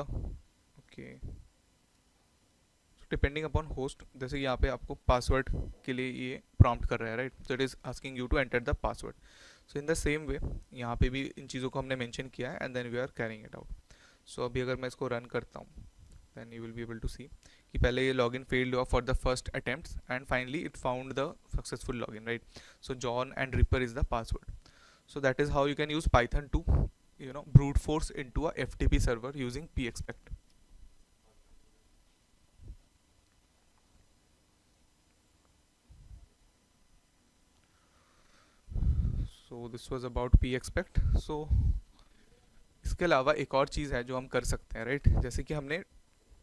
Speaker 1: okay, depending upon host, जैसे यहाँ पे आपको पासवर्ड के लिए ये प्रॉम्प्ट कर रहा है, right. So it is asking you to enter the password. So in the same way यहाँ पे भी इन चीज़ों को हमने मेंशन किया है and then we are carrying it out. So अभी अगर मैं इसको रन करता हूँ then you will be able to see कि पहले ये लॉगिन फेल्ड हुआ for the first attempt and finally it found the successful login, right. So John and Ripper is the password. So that is how you can use Python to, brute force into a FTP server using pexpect. So this was about pexpect. So इसके अलावा एक और चीज़ है जो हम कर सकते हैं, राइट. जैसे कि हमने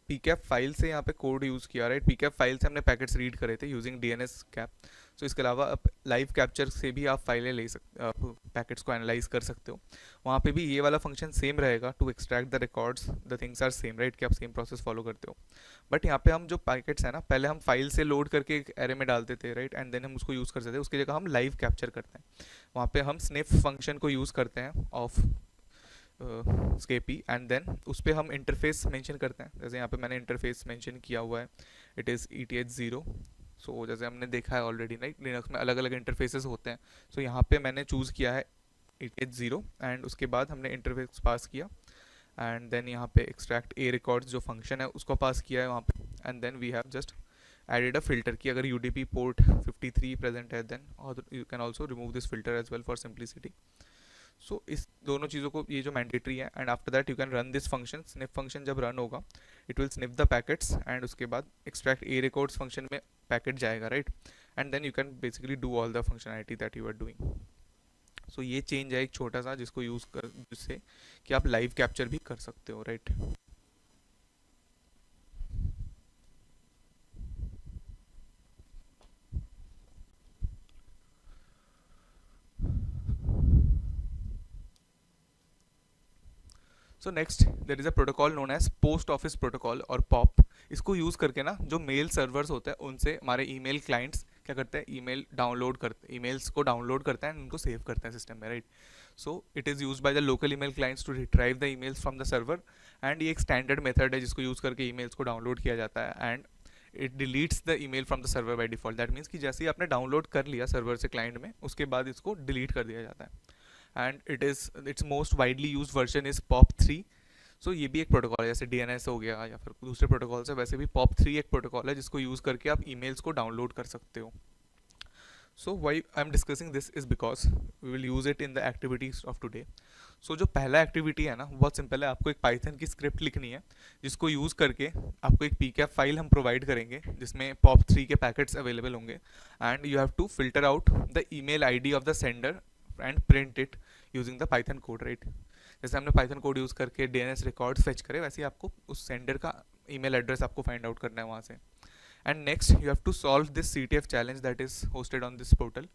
Speaker 1: pcap फाइल से यहाँ पे कोड यूज़ किया, राइट. pcap फाइल से हमने पैकेट्स रीड करे थे यूजिंग DNS कैप. सो इसके अलावा आप लाइव कैप्चर से भी आप फाइलें ले सकते, आप पैकेट्स को एनालाइज कर सकते हो. वहाँ पे भी ये वाला फंक्शन सेम रहेगा to extract the records, the things are same, right, कि आप सेम प्रोसेस फॉलो करते हो. बट यहाँ पे हम जो पैकेट्स है ना, पहले हम फाइल से लोड करके एक एरे में डालते थे, राइट, एंड देन हम उसको यूज़ करते थे. उसकी जगह हम लाइव कैप्चर करते हैं. वहाँ पे हम स्निफ फंक्शन को यूज़ करते हैं ऑफ स्केपी एंड देन उस पर हम इंटरफेस मेंशन करते हैं. जैसे यहाँ पे मैंने इंटरफेस मेंशन किया हुआ है, इट इज़ ETH0. सो जैसे हमने देखा है ऑलरेडी, राइट, लिनक्स में अलग अलग इंटरफेसेस होते हैं. सो यहाँ पे मैंने चूज़ किया है ETH0 एंड उसके बाद हमने इंटरफेस पास किया एंड देन यहाँ पे एक्सट्रैक्ट ए रिकॉर्ड्स जो फंक्शन है उसको पास किया है वहाँ पे and then we have just added a filter कि अगर UDP पोर्ट 53 प्रेजेंट है देन और you can also remove this filter as well for simplicity. So इस दोनों चीज़ों को, ये जो मैंडेटरी है, and after that you can run this function. Sniff function जब रन होगा it will sniff the packets and उसके बाद एक्सट्रैक्ट ए रिकॉर्ड्स फंक्शन में पैकेट जाएगा, right, and then you can basically do all the functionality that you are doing. So ये change है एक छोटा सा जिसको यूज़ कर, जिससे कि आप लाइव कैप्चर भी कर सकते हो, right. So next there is a protocol known as post office protocol और पॉप. इसको यूज़ करके ना जो मेल सर्वर्स होते हैं उनसे हमारे ईमेल क्लाइंट्स क्या करते हैं, ईमेल डाउनलोड करते, ईमेल्स को डाउनलोड करते हैं एंड उनको सेव करते हैं सिस्टम में, right. So it is use by the local email clients to retrieve the emails from the server and ये एक स्टैंडर्ड मेथड है जिसको यूज़ करके ईमेल्स को डाउनलोड किया जाता है and it deletes the email from the server by default. That means कि जैसे ही आपने डाउनलोड कर लिया सर्वर से क्लाइंट में उसके बाद इसको डिलीट कर दिया जाता है and it's most widely use version is POP3. सो ये भी एक प्रोटोकॉल है, जैसे DNS हो गया या फिर दूसरे प्रोटोकॉल से, वैसे भी POP3 एक प्रोटोकॉल है जिसको यूज़ करके आप ईमेल्स को डाउनलोड कर सकते हो. So why I am discussing this is because we will use it in the activities of today. So जो पहला एक्टिविटी है ना बहुत सिंपल है. आपको एक पाइथन की स्क्रिप्ट लिखनी है जिसको यूज़ करके आपको एक pcap फाइल हम प्रोवाइड करेंगे जिसमें POP3 के पैकेट्स अवेलेबल होंगे and you have to filter out the email ID of the sender and print it using the Python code, right. जैसे हमने पाइथन कोड यूज़ करके DNS रिकॉर्ड्स फेच करे वैसे ही आपको उस सेंडर का ईमेल एड्रेस आपको फाइंड आउट करना है वहाँ से. And next you have to solve this CTF challenge that is hosted on this portal.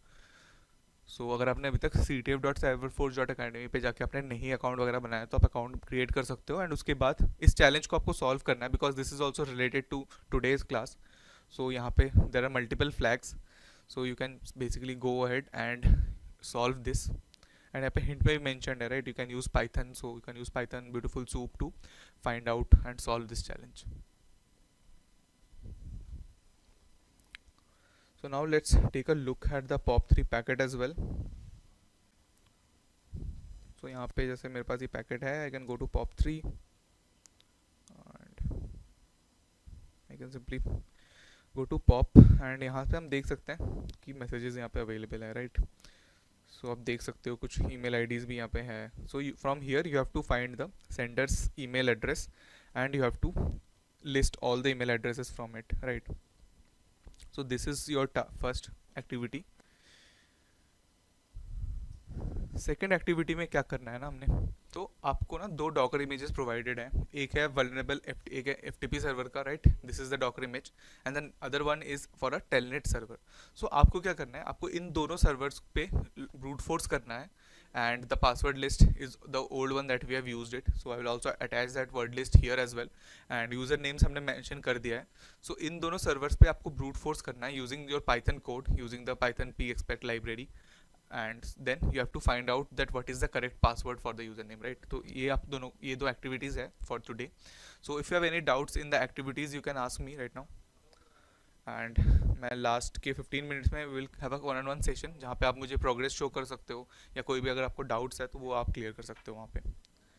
Speaker 1: So अगर आपने अभी तक ctf.cyberforce.academy पे जाके आपने नहीं अकाउंट वगैरह बनाया तो आप अकाउंट क्रिएट कर सकते हो एंड उसके बाद इस चैलेंज को आपको सॉल्व करना है because this is also related to today's class. So यहाँ पे there are multiple flags. So you can basically go ahead and solve this. And यहाँ पे हिंट में भी मेंशन्ड है, right, you can use Python. So you can use Python Beautiful Soup to find out and solve this challenge. So now let's take a look at the POP3 packet as well. So यहाँ पे जैसे मेरे पास ये packet है, I can go to POP3 and I can simply go to POP and यहाँ से हम देख सकते हैं कि मैसेजेस यहाँ पे अवेलेबल है, राइट. सो आप देख सकते हो कुछ ईमेल IDs भी यहाँ पे है. So from here you have to find the sender's email address and you have to list all the email addresses from it, right. So this is your first activity. Second activity में क्या करना है ना हमने, तो आपको ना दो डॉकर इमेजेस प्रोवाइडेड हैं. एक है वल्नरेबल एक है FTP सर्वर का, right, this is the Docker image and then other one is for a telnet server. So आपको क्या करना है, आपको इन दोनों सर्वर्स पे ब्रूट फोर्स करना है and the password list is the old one that we have used it, so I will also attach that word list here as well. and user names हमने मेंशन कर दिया है. So इन दोनों servers पे आपको brute force करना है using your Python code, using the Python P expect library, and then you have to find out that what is the correct password for the username, right? तो ये दो activities है for today. So if you have any doubts in the activities you can ask me right now. And मैं last के 15 minutes में will have a one on one session जहाँ पे आप मुझे प्रोग्रेस शो कर सकते हो, या कोई भी अगर आपको डाउट्स है तो वो आप क्लियर कर सकते हो वहाँ पे.